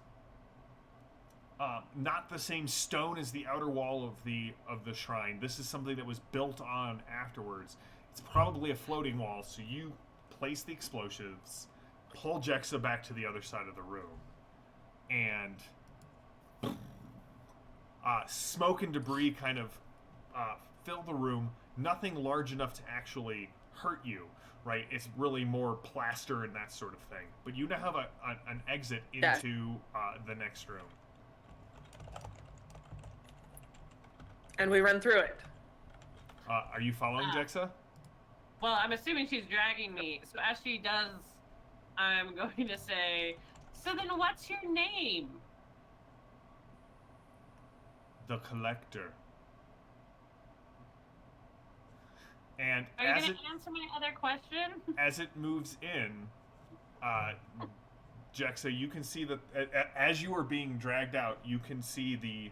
not the same stone as the outer wall of the shrine. This is something that was built on afterwards. It's probably a floating wall, so you place the explosives, pull Jexa back to the other side of the room, and smoke and debris kind of fill the room. Nothing large enough to actually hurt you, right? It's really more plaster and that sort of thing. But you now have an exit into the next room. And we run through it. Are you following, Jexa? Well, I'm assuming she's dragging me. So as she does, I'm going to say, so then what's your name? The Collector. And Are you as going it to answer my other question? as it moves in, Jexa, you can see that as you are being dragged out, you can see the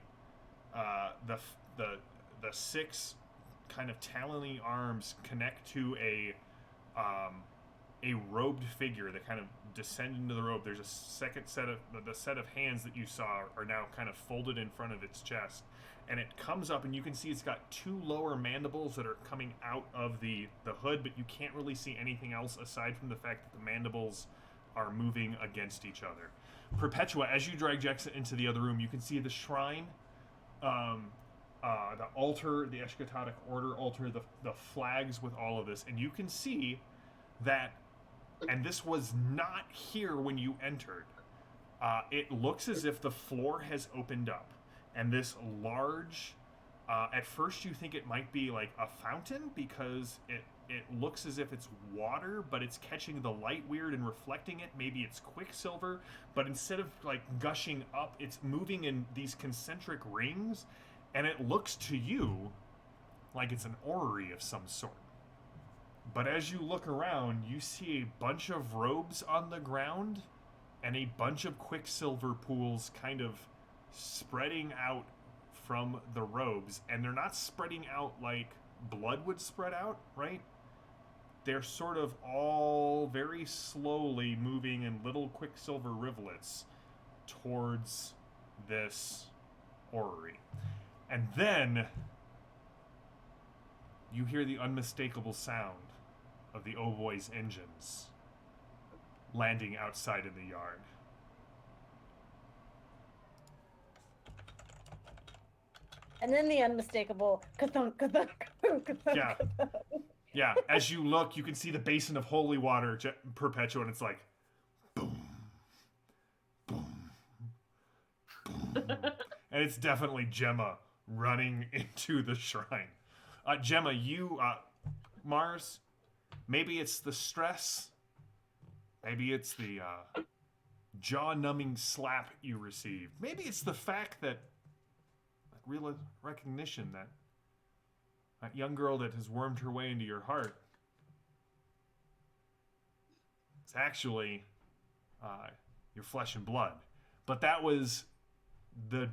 6 kind of talony arms connect to a robed figure that kind of descend into the robe. There's a second set of the set of hands that you saw are now kind of folded in front of its chest, and it comes up, and you can see it's got 2 lower mandibles that are coming out of the hood, but you can't really see anything else aside from the fact that the mandibles are moving against each other. Perpetua, as you drag Jexa into the other room, you can see the shrine, the altar, the Eshkatotic Order altar, the flags with all of this, and you can see that, and this was not here when you entered, it looks as if the floor has opened up, and this large, at first you think it might be like a fountain, because it looks as if it's water, but it's catching the light weird and reflecting it. Maybe it's quicksilver, but instead of like gushing up, it's moving in these concentric rings, and it looks to you like it's an orrery of some sort. But as you look around, you see a bunch of robes on the ground and a bunch of quicksilver pools kind of spreading out from the robes, and they're not spreading out like blood would spread out, right? They're sort of all very slowly moving in little quicksilver rivulets towards this orrery. And then you hear the unmistakable sound of the Ovoi's engines landing outside in the yard. And then the unmistakable ka-thunk, ka-thunk, ka-thunk, ka-thunk, Yeah. ka-thunk. Yeah, as you look, you can see the basin of holy water, Perpetua, and it's like, boom, boom, boom. And it's definitely Gemma running into the shrine. Gemma, you, Mars, maybe it's the stress, maybe it's the jaw-numbing slap you received. Maybe it's the fact that real recognition that young girl that has wormed her way into your heart is actually your flesh and blood. But that was the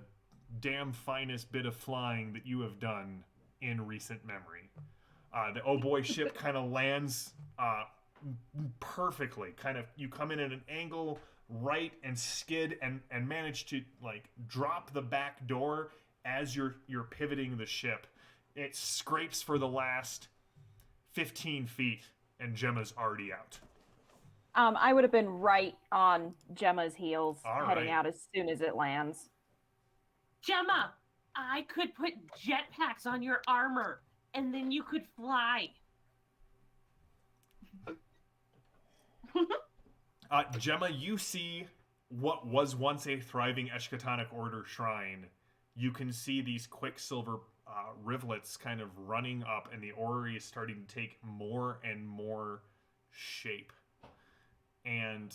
damn finest bit of flying that you have done in recent memory. The Oh Boy ship kind of lands perfectly. Kind of, you come in at an angle right and skid and manage to like drop the back door as you're pivoting the ship. It scrapes for the last 15 feet, and Gemma's already out. I would have been right on Gemma's heels, All heading right. out as soon as it lands. Gemma, I could put jetpacks on your armor, and then you could fly. Gemma, you see what was once a thriving Eshkatonic Order shrine. You can see these quicksilver rivulets kind of running up, and the orrery is starting to take more and more shape. And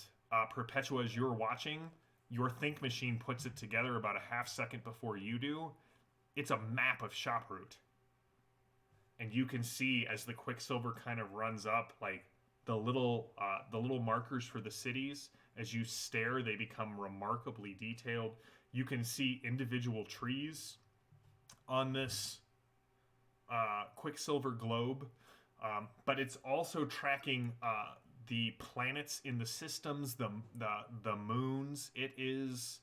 Perpetua, as you're watching, your think machine puts it together about a half second before you do. It's a map of Shoproot. And you can see as the quicksilver kind of runs up, like the little markers for the cities. As you stare, they become remarkably detailed. You can see individual trees on this quicksilver globe, but it's also tracking the planets in the systems, the moons. It's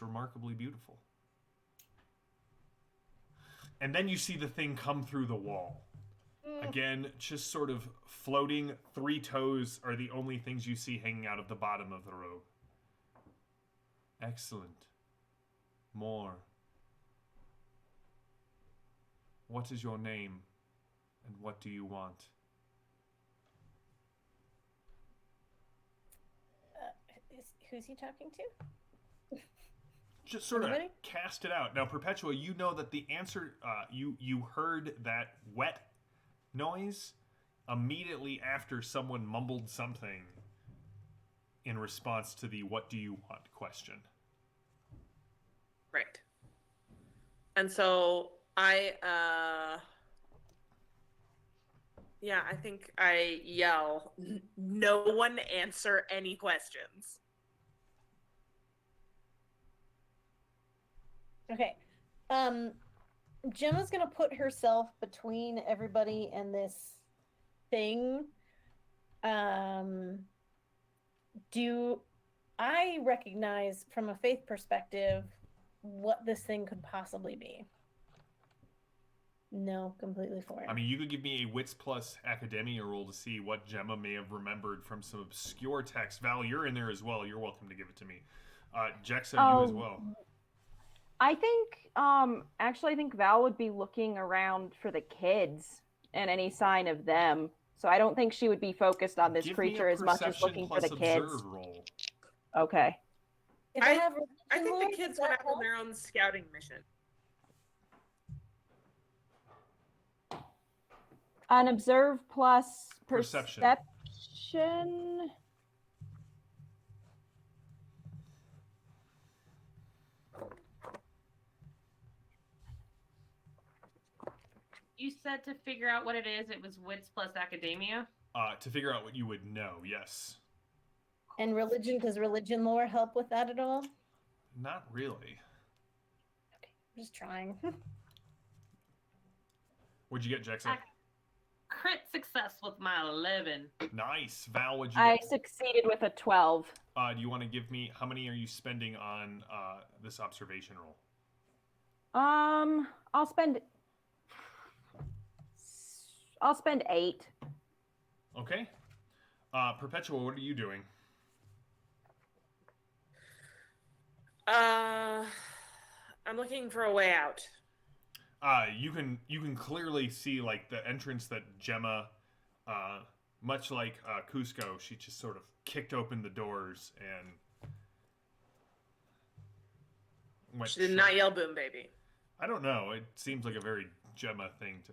remarkably beautiful. And then you see the thing come through the wall. Again, just sort of floating. 3 toes are the only things you see hanging out of the bottom of the robe. Excellent. More. What is your name, and what do you want? Who's he talking to? Just sort of Anybody? cast it out. Now, Perpetua, you know that the answer, you heard that wet noise immediately after someone mumbled something in response to the what do you want question. Right. And so I think I yell, no one answer any questions. Okay. Gemma's gonna put herself between everybody and this thing. Do I recognize from a faith perspective what this thing could possibly be? No, completely foreign. I mean, you could give me a Wits plus Academia roll to see what Gemma may have remembered from some obscure text. Val, you're in there as well. You're welcome to give it to me. Jexa, you as well. I think, actually, I think Val would be looking around for the kids and any sign of them. So I don't think she would be focused on this Give creature me a as much as perception looking for plus the kids. observe roll. Okay. If I have I think religion the kids does went that out on help? their own scouting mission. An observe plus Perception. perception. You said to figure out what it is, it was wits plus academia. To figure out what you would know, yes. And religion, does religion lore help with that at all? Not really. I'm just trying. What'd you get, Jexa? Crit success with my 11. Nice. Val, what'd you I get? succeeded with a 12. Do you want to give me, how many are you spending on this observation roll? I'll spend 8. Okay. Perpetua, what are you doing? I'm looking for a way out. You can clearly see like the entrance that Gemma, much like Cusco, she just sort of kicked open the doors and went. She did not yell "boom, baby." I don't know. It seems like a very Gemma thing to.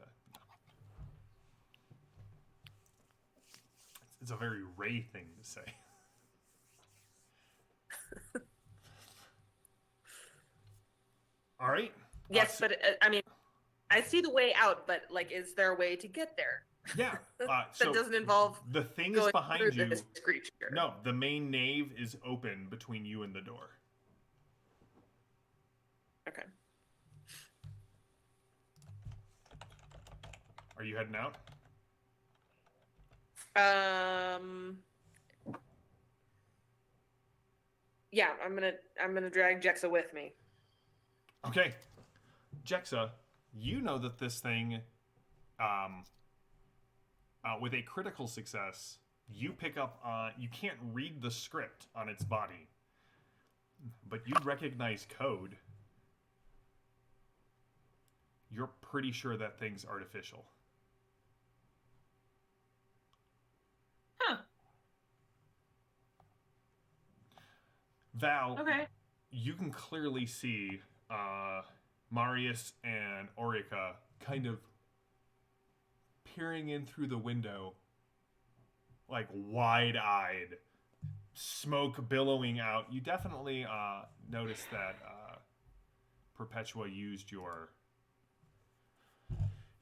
It's a very Ray thing to say. All right. Yes, but I mean, I see the way out, but like, is there a way to get there? Yeah. that So doesn't involve the thing is going behind through you. this creature. No, the main nave is open between you and the door. Okay. Are you heading out? Yeah, I'm gonna drag Jexa with me. Okay. Jexa, you know that this thing, with a critical success, you pick up on, you can't read the script on its body, but you recognize code. You're pretty sure that thing's artificial. Huh. Val, Okay. you can clearly see Marius and Orica kind of peering in through the window, like wide-eyed, smoke billowing out. You definitely notice that Perpetua used your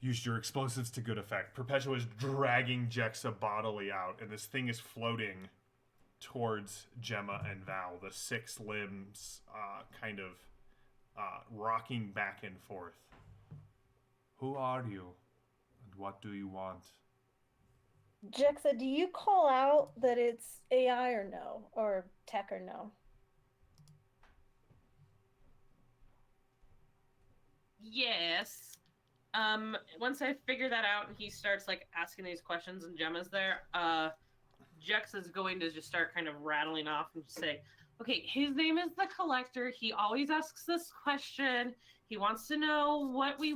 explosives to good effect. Perpetua is dragging Jexa bodily out, and this thing is floating towards Gemma and Val, the 6 limbs kind of rocking back and forth. Who are you, and what do you want? Jexa, do you call out that it's AI or no? Or tech or no? Yes. Once I figure that out and he starts like asking these questions and Gemma's there, Jex is going to just start kind of rattling off and say, okay, his name is the Collector. He always asks this question. He wants to know what we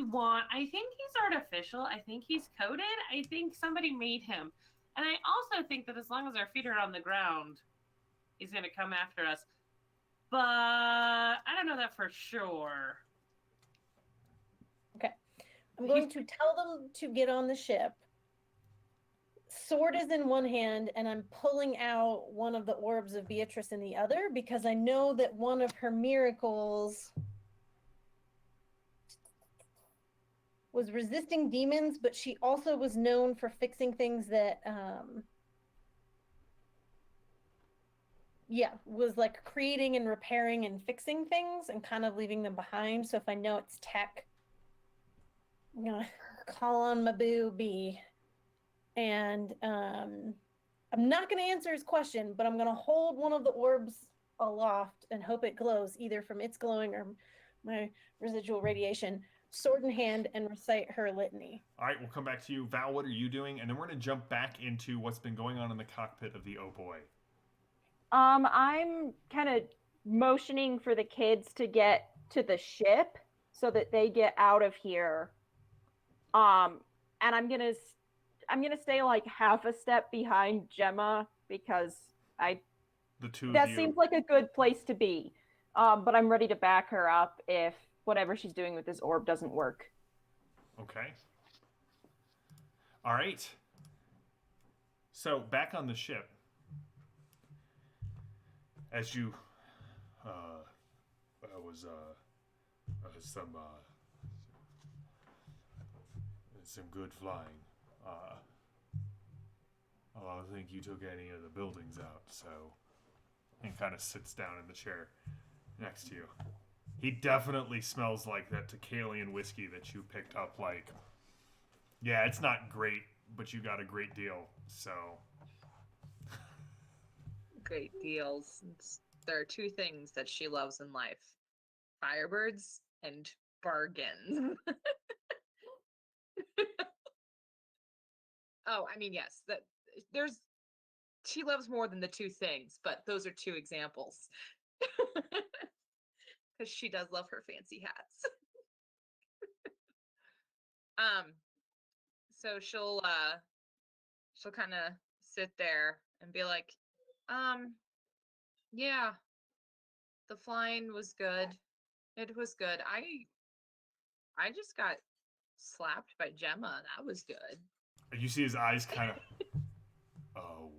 want. I think he's artificial. I think he's coded. I think somebody made him. And I also think that as long as our feet are on the ground, he's going to come after us. But I don't know that for sure. Okay. I'm going to tell them to get on the ship. Sword is in one hand, and I'm pulling out one of the orbs of Beatrice in the other, because I know that one of her miracles was resisting demons, but she also was known for fixing things that, was like creating and repairing and fixing things and kind of leaving them behind. So if I know it's tech, I'm gonna call on my boo-bee. And I'm not going to answer his question, but I'm going to hold one of the orbs aloft and hope it glows, either from its glowing or my residual radiation, sword in hand, and recite her litany. All right, we'll come back to you. Val, what are you doing? And then we're going to jump back into what's been going on in the cockpit of the Oh Boy. I'm kind of motioning for the kids to get to the ship so that they get out of here. And I'm gonna stay like half a step behind Gemma because The two of that you. seems like a good place to be. But I'm ready to back her up if whatever she's doing with this orb doesn't work. Okay. All right. So back on the ship, as you, was some good flying. I don't think you took any of the buildings out, so. And kind of sits down in the chair next to you. He definitely smells like that Tecalian whiskey that you picked up. Like, yeah, it's not great, but you got a great deal. So, Great deals. There are two things that she loves in life: Firebirds and bargains. Oh, I mean, yes, that there's she loves more than the two things, but those are two examples. Because she does love her fancy hats. um, so she'll kind of sit there and be like, yeah, the flying was good. It was good. I just got slapped by Gemma. That was good. you see his eyes kind of. Oh,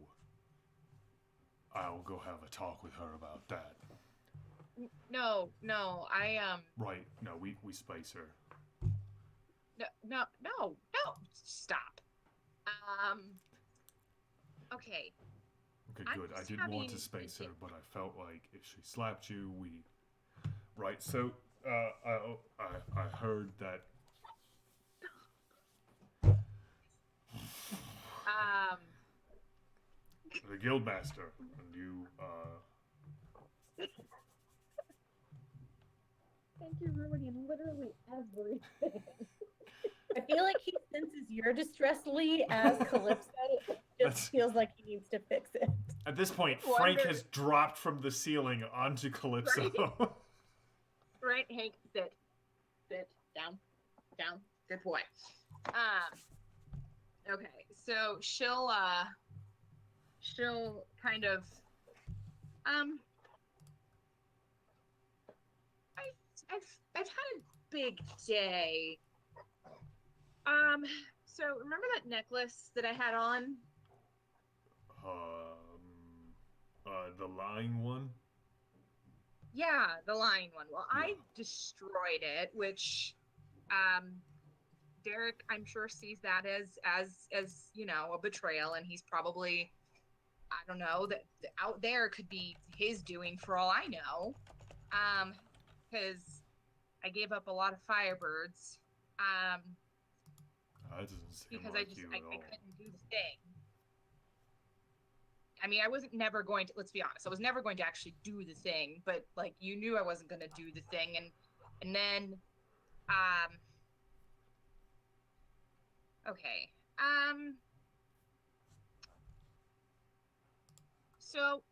I'll go have a talk with her about that. No, I Right? No, we space her. no, stop. Okay. Okay, I'm good. I just didn't want to having space her, a- but I felt like if she slapped you, we. Right. So, I heard that. The guildmaster and you. Thank you, ruining literally everything. I feel like he senses your distress, Lee, as Calypso. It just feels like he needs to fix it. At this point, Frank has dropped from the ceiling onto Calypso. Right, Hank, sit down. Good boy. Okay, so she'll kind of I've had a big day. So remember that necklace that I had on? The lying one. Yeah, the lying one. Well, Yeah. I destroyed it, which Derek, I'm sure, sees that as you know, a betrayal, and he's probably, I don't know, that out there could be his doing for all I know. Because I gave up a lot of Firebirds. That doesn't seem Because like you I at all. couldn't do the thing. I mean, I wasn't never going to, let's be honest, I was never going to actually do the thing, but like you knew I wasn't going to do the thing, and then okay. So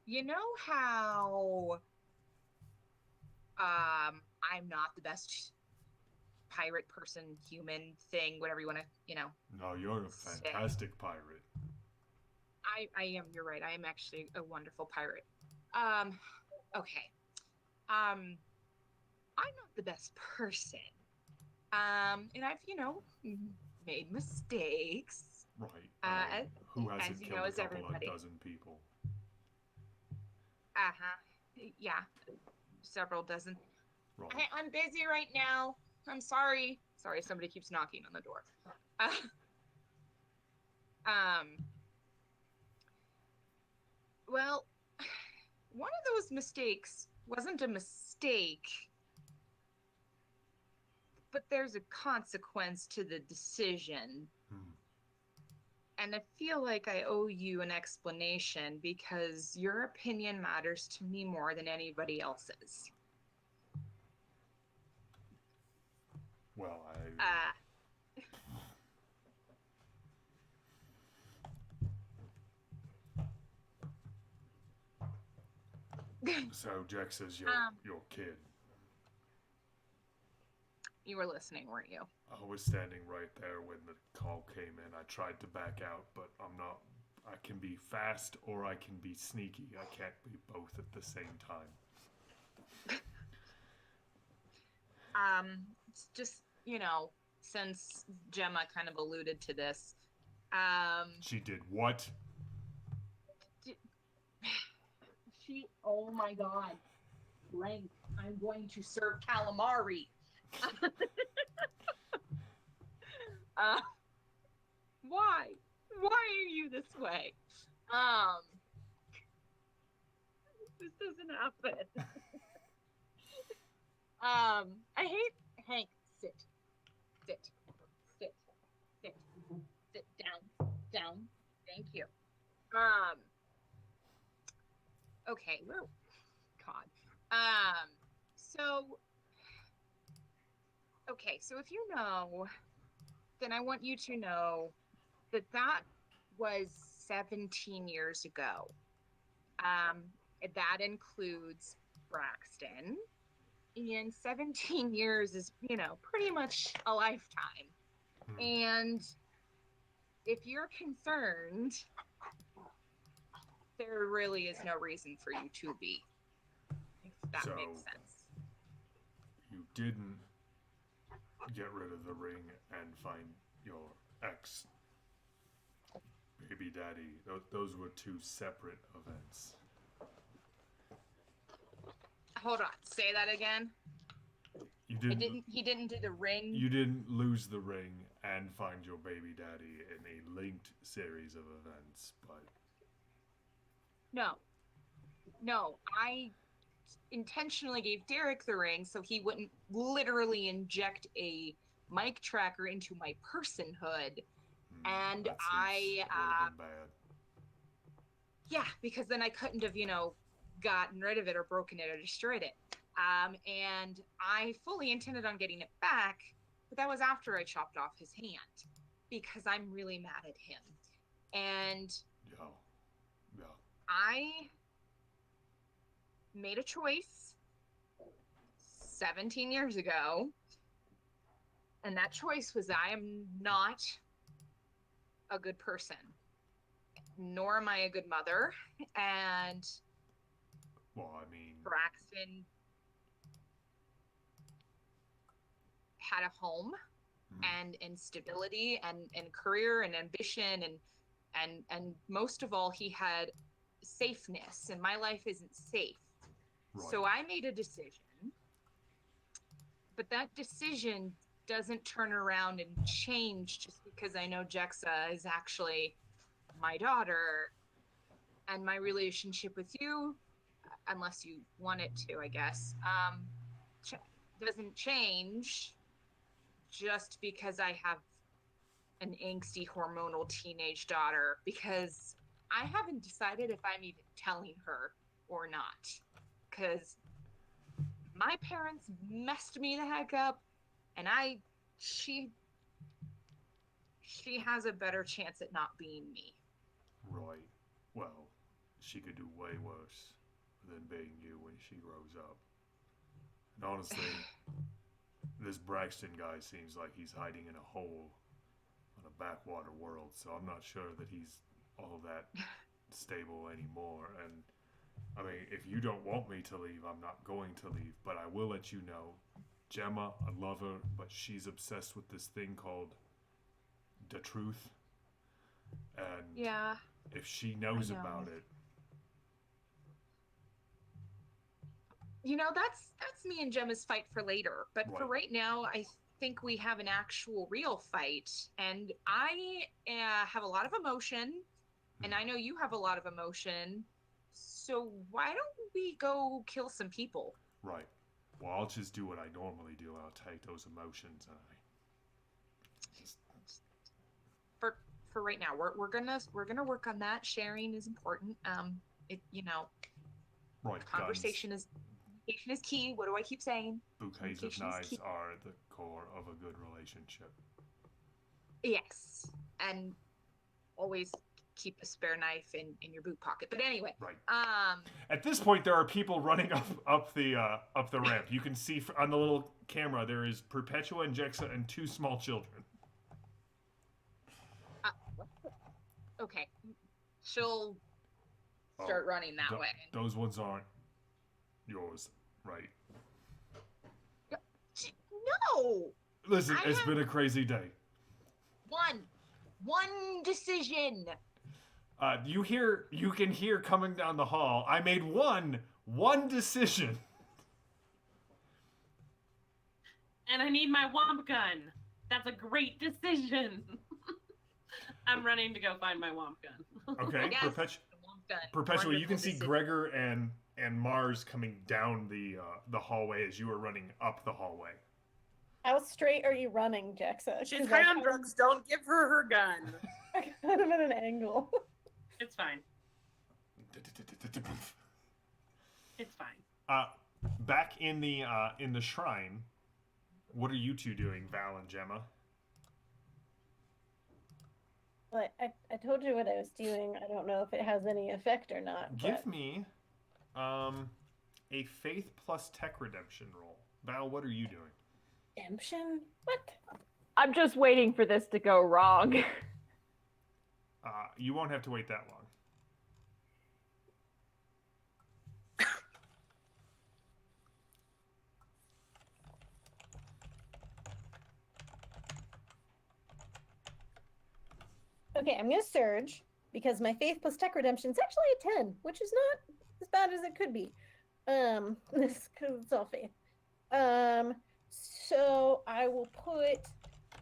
you know how I'm not the best pirate person, human thing, whatever you want to, No, you're a say. fantastic pirate. I am, you're right. I am actually a wonderful pirate. Okay. I'm not the best person. And I've, made mistakes. Right. Who hasn't as you killed know, a as couple everybody. of dozen people? Yeah. Several dozen. Right. I'm busy right now. I'm sorry. Sorry, somebody keeps knocking on the door. Well, one of those mistakes wasn't a mistake, but there's a consequence to the decision. And I feel like I owe you an explanation because your opinion matters to me more than anybody else's. Well, So Jexa's your kid. You were listening, weren't you? I was standing right there when the call came in. I tried to back out, but I'm not. I can be fast or I can be sneaky. I can't be both at the same time. It's just since Gemma kind of alluded to this, She did what? oh my god, blank, I'm going to serve calamari. Why? Why are you this way? This doesn't happen. I hate Hank. Sit. Down. Thank you. Okay. Well, God. So if you know, then I want you to know that was 17 years ago. That includes Braxton. And 17 years is, pretty much a lifetime. And if you're concerned, there really is no reason for you to be. If that makes sense. You didn't get rid of the ring and find your ex baby daddy. Those were two separate events. Hold on. Say that again. You didn't. He didn't do the ring. You didn't lose the ring and find your baby daddy in a linked series of events, but No. I intentionally gave Derek the ring so he wouldn't literally inject a mic tracker into my personhood. And that seems a little bit bad. Yeah, because then I couldn't have, gotten rid of it or broken it or destroyed it. And I fully intended on getting it back, but that was after I chopped off his hand because I'm really mad at him. And Yeah. I made a choice 17 years ago, and that choice was I am not a good person, nor am I a good mother. And Braxton had a home and stability and career and ambition and most of all, he had safeness, and my life isn't safe. Right. So I made a decision, but that decision doesn't turn around and change just because I know Jexa is actually my daughter, and my relationship with you, unless you want it to, I guess, doesn't change just because I have an angsty hormonal teenage daughter, because I haven't decided if I'm even telling her or not, because my parents messed me the heck up, and she has a better chance at not being me. Right. Well, she could do way worse than being you when she grows up. And honestly, this Braxton guy seems like he's hiding in a hole on a backwater world, so I'm not sure that he's all that stable anymore. And I mean, if you don't want me to leave, I'm not going to leave, but I will let you know, Gemma, I love her, but she's obsessed with this thing called the truth. And yeah, if she knows about it, that's me and Gemma's fight for later. But right. For right now, I think we have an actual real fight, and I have a lot of emotion, and I know you have a lot of emotion. So why don't we go kill some people? Right. Well, I'll just do what I normally do. I'll take those emotions and For right now, we're gonna work on that. Sharing is important. Right. Conversation is key. What do I keep saying? Bouquets of knives are the core of a good relationship. Yes, and always keep a spare knife in your boot pocket. But anyway, right. At this point, there are people running up the ramp. You can see on the little camera there is Perpetua and Jexa and two small children. Okay, she'll start running that way. Those ones aren't yours, right? No. Listen, I it's have- been a crazy day. One decision. You can hear coming down the hall. I made one decision. And I need my womp gun. That's a great decision. I'm running to go find my womp gun. Okay, Yes. Done. Perpetually, you can see Wonderful Gregor and Mars coming down the hallway as you are running up the hallway. How straight are you running, Jexa? She's 'Cause high I on kind drugs. Don't give her her gun. I kind of at an angle. It's fine. It's fine. Back in the shrine, what are you two doing, Val and Gemma? But I told you what I was doing. I don't know if it has any effect or not. Give but- me a faith plus tech redemption roll. Val, what are you doing? Redemption? What? I'm just waiting for this to go wrong. You won't have to wait that long. Okay, I'm gonna surge because my faith plus tech redemption is actually a 10, which is not as bad as it could be. This because it's all faith. So I will put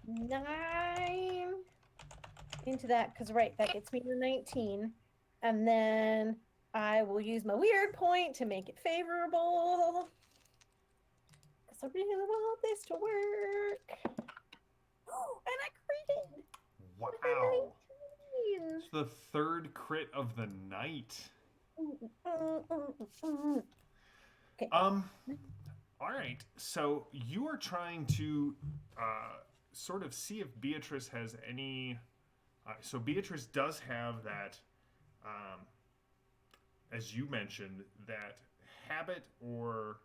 9 into that because that gets me to 19, and then I will use my weird point to make it favorable. Because I really want this to work. And I created. Wow. It's the third crit of the night. Okay. All right. So you are trying to sort of see if Beatrice has any. So Beatrice does have that, as you mentioned, that habit or.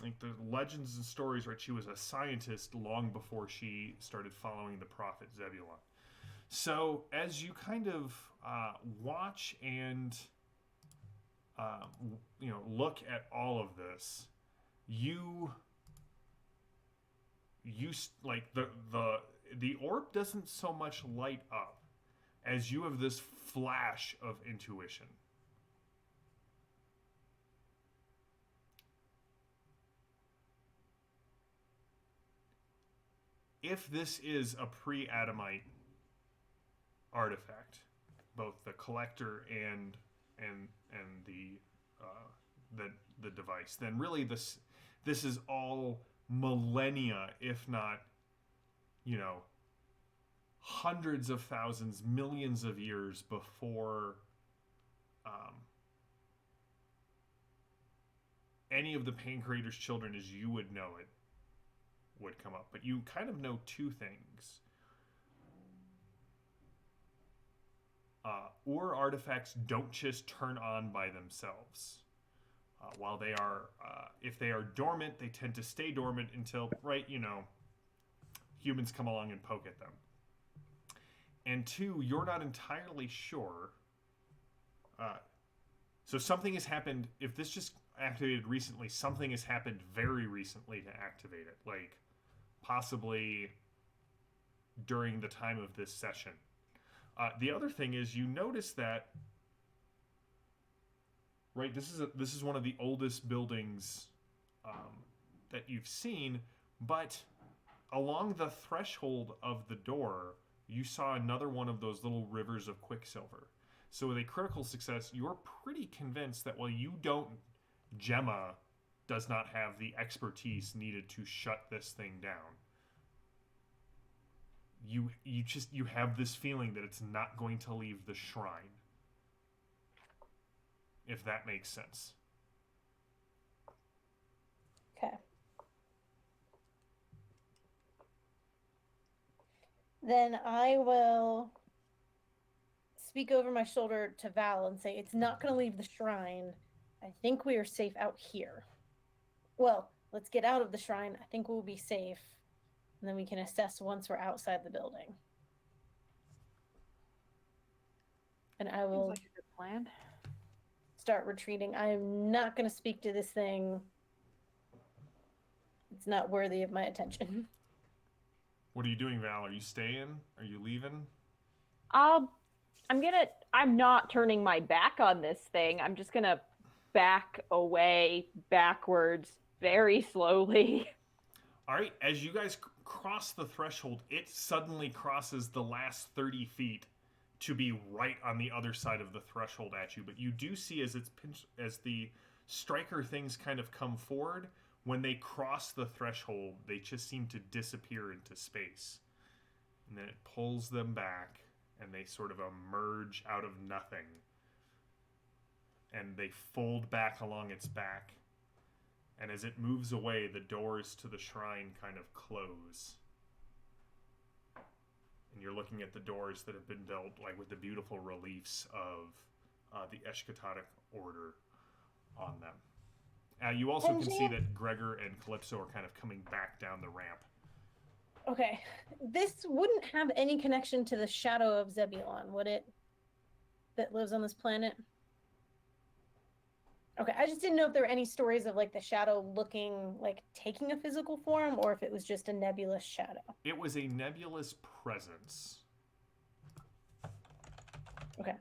Like the legends and stories, right? She was a scientist long before she started following the prophet Zebulon. So as you kind of watch and look at all of this, you like the orb doesn't so much light up as you have this flash of intuition. If this is a pre-Adamite artifact, both the collector and the device, then really this is all millennia, if not, hundreds of thousands, millions of years before any of the Pain Creator's children, as you would know it, would come up. But you kind of know two things. Or artifacts don't just turn on by themselves. While they are, if they are dormant, they tend to stay dormant until, humans come along and poke at them. And two, you're not entirely sure. So something has happened. If this just activated recently, something has happened very recently to activate it. Like, possibly during the time of this session. The other thing is you notice that, right, this is one of the oldest buildings that you've seen, but along the threshold of the door, you saw another one of those little rivers of quicksilver. So with a critical success, you're pretty convinced that while Gemma does not have the expertise needed to shut this thing down. You have this feeling that it's not going to leave the shrine. If that makes sense. Okay. Then I will speak over my shoulder to Val and say, it's not going to leave the shrine. I think we are safe out here. Well, let's get out of the shrine. I think we'll be safe. And then we can assess once we're outside the building. And I will Seems like a good plan. start retreating. I'm not going to speak to this thing. It's not worthy of my attention. What are you doing, Val? Are you staying? Are you leaving? I'm not turning my back on this thing. I'm just gonna back away backwards very slowly. All right, as you guys cross the threshold, it suddenly crosses the last 30 feet to be right on the other side of the threshold at you. But you do see as as the striker things kind of come forward, when they cross the threshold, they just seem to disappear into space. And then it pulls them back, and they sort of emerge out of nothing. And they fold back along its back. And as it moves away, the doors to the shrine kind of close. And you're looking at the doors that have been built, like with the beautiful reliefs of the Eshkatonic order on them. You also can see that Gregor and Calypso are kind of coming back down the ramp. Okay, this wouldn't have any connection to the shadow of Zebulon, would it? That lives on this planet? Okay, I just didn't know if there were any stories of like the shadow looking like taking a physical form, or if it was just a nebulous shadow. It was a nebulous presence. Okay.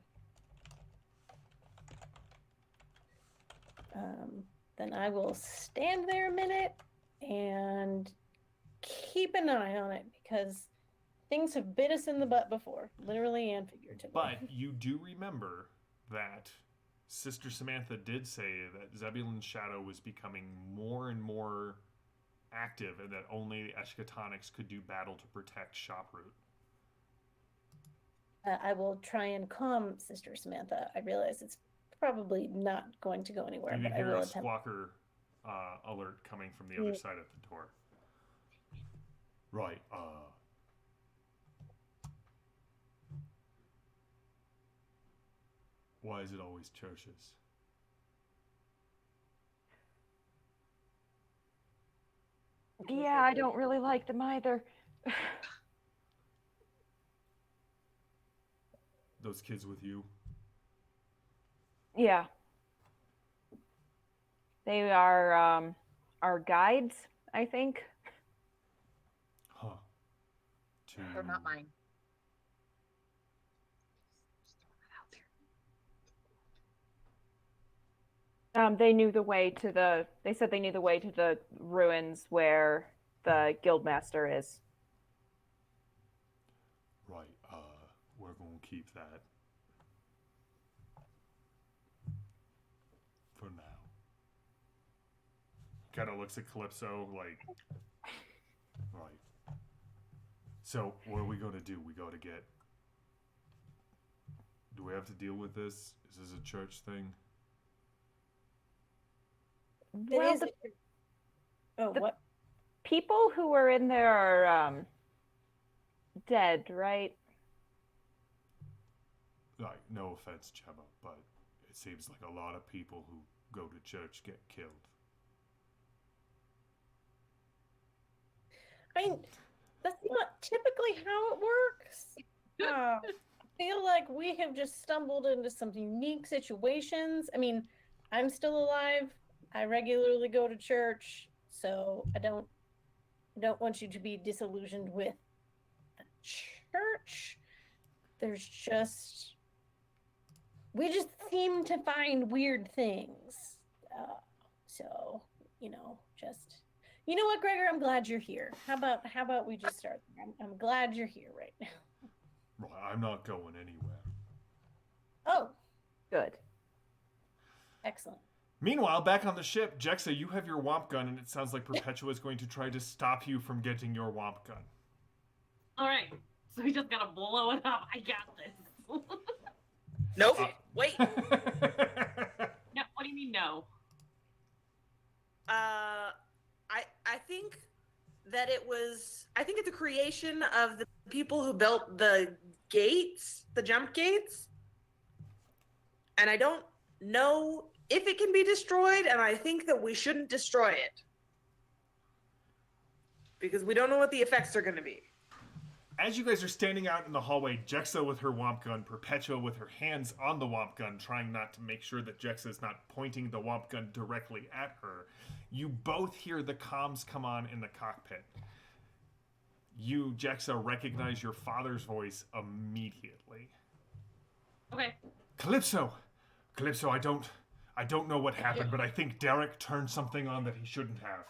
Then I will stand there a minute and keep an eye on it, because things have bit us in the butt before, literally and figuratively. But you do remember that Sister Samantha did say that Zebulon's shadow was becoming more and more active, and that only the Eshkatonics could do battle to protect Shoproot. I will try and calm Sister Samantha. I realize it's probably not going to go anywhere, You but I hear will a attempt. squawker alert coming from the other side of the door. Right, why is it always churches? Yeah, I don't really like them either. Those kids with you? Yeah. They are our guides, I think. Huh. They're not mine. Just throwing it out there. They knew the way to the. They said they knew the way to the ruins where the guildmaster is. Right, we're gonna keep that for now. Kind of looks at Calypso like, right. So, what are we gonna do? We gotta get. Do we have to deal with this? Is this a church thing? Well, the What? people who were in there are dead, right? Like, no offense, Gemma, but it seems like a lot of people who go to church get killed. I mean, that's not typically how it works. I feel like we have just stumbled into some unique situations. I mean, I'm still alive. I regularly go to church, so I don't want you to be disillusioned with the church. There's just we just seem to find weird things. So, just you know what, Gregor? I'm glad you're here. How about we just start there? I'm glad you're here right now. Right, I'm not going anywhere. Oh, Good. excellent. Meanwhile, back on the ship, Jexa, you have your womp gun, and it sounds like Perpetua is going to try to stop you from getting your womp gun. All right, so we just gotta blow it up. I got this. Nope. Wait. No, what do you mean no? I think that I think it's a creation of the people who built the gates, the jump gates. And I don't know if it can be destroyed, and I think that we shouldn't destroy it. Because we don't know what the effects are going to be. As you guys are standing out in the hallway, Jexa with her womp gun, Perpetua with her hands on the womp gun, trying not to make sure that Jexa is not pointing the womp gun directly at her, you both hear the comms come on in the cockpit. You, Jexa, recognize your father's voice immediately. Okay. Calypso, I don't know what happened, but I think Derek turned something on that he shouldn't have.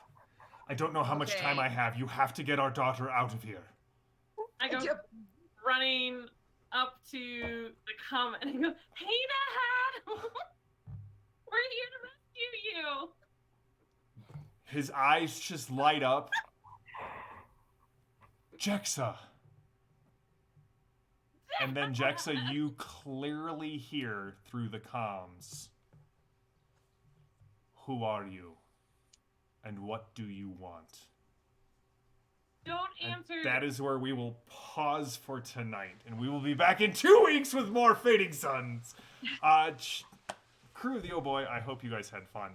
I don't know how much time I have. You have to get our daughter out of here. I go running up to the comm and I go, "Hey, Dad! We're here to rescue you!" His eyes just light up. Jexa. And then, Jexa, you clearly hear through the comms, "Who are you? And what do you want?" Don't answer. And that is where we will pause for tonight. And we will be back in 2 weeks with more Fading Suns. Crew of the Oh Boy, I hope you guys had fun.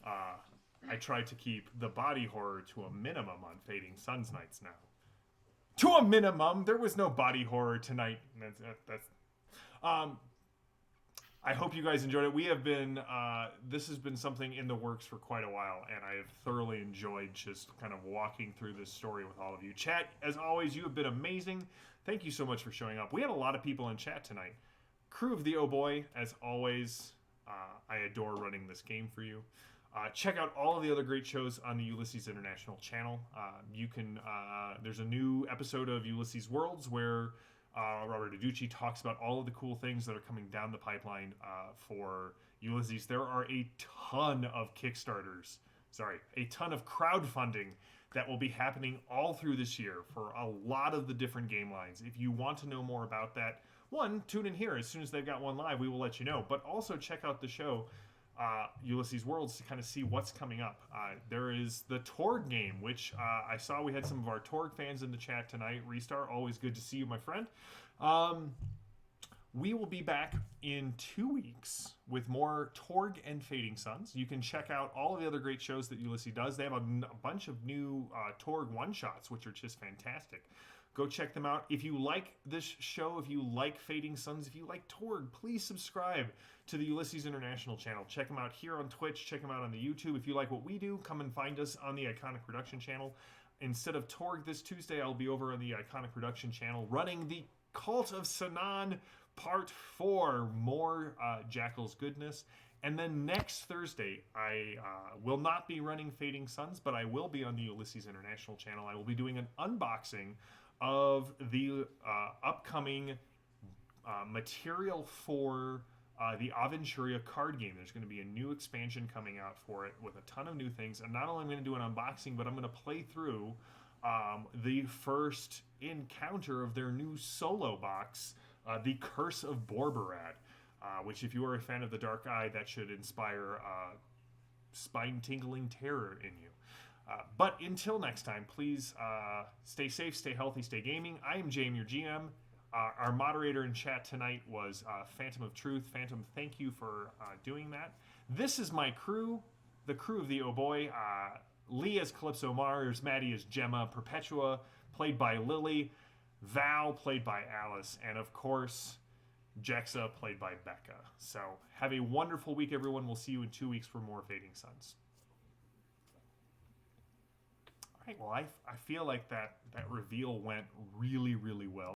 I tried to keep the body horror to a minimum on Fading Suns nights now. To a minimum. There was no body horror tonight. I hope you guys enjoyed it. We have been, this has been something in the works for quite a while, and I have thoroughly enjoyed just kind of walking through this story with all of you. Chat, as always, you have been amazing. Thank you so much for showing up. We had a lot of people in chat tonight. Crew of the Oh Boy, as always, I adore running this game for you. Check out all of the other great shows on the Ulysses International channel. You can, there's a new episode of Ulysses Worlds where Robert Aducci talks about all of the cool things that are coming down the pipeline for Ulysses. There are a ton of a ton of crowdfunding that will be happening all through this year for a lot of the different game lines. If you want to know more about that, one, tune in here. As soon as they've got one live, we will let you know. But also check out the show, Ulysses Worlds, to kind of see what's coming up. There is the Torg game, which I saw we had some of our Torg fans in the chat tonight. Restar, always good to see you, my friend. We will be back in 2 weeks with more Torg and Fading Suns. You can check out all of the other great shows that Ulysses does. They have a bunch of new Torg one-shots, which are just fantastic. Go check them out. If you like this show, if you like Fading Suns, if you like Torg, please subscribe to the Ulysses International channel. Check them out here on Twitch. Check them out on the YouTube. If you like what we do, come and find us on the Iconic Production channel. Instead of Torg this Tuesday, I'll be over on the Iconic Production channel running the Cult of Sinan Part 4. More Jackal's goodness. And then next Thursday, I will not be running Fading Suns, but I will be on the Ulysses International channel. I will be doing an unboxing of the upcoming material for the Aventuria card game. There's going to be a new expansion coming out for it with a ton of new things. And not only am I going to do an unboxing, but I'm going to play through the first encounter of their new solo box, The Curse of Borberad, which, if you are a fan of The Dark Eye, that should inspire spine-tingling terror in you. But until next time, please stay safe, stay healthy, stay gaming. I am James, your GM. Our moderator in chat tonight was Phantom of Truth. Phantom, thank you for doing that. This is my crew, the crew of the Oh Boy. Lee as Calypso Mars, Maddie as Gemma, Perpetua, played by Lily, Val, played by Alice, and of course, Jexa, played by Becca. So have a wonderful week, everyone. We'll see you in 2 weeks for more Fading Suns. All right, well, I feel like that reveal went really, really well.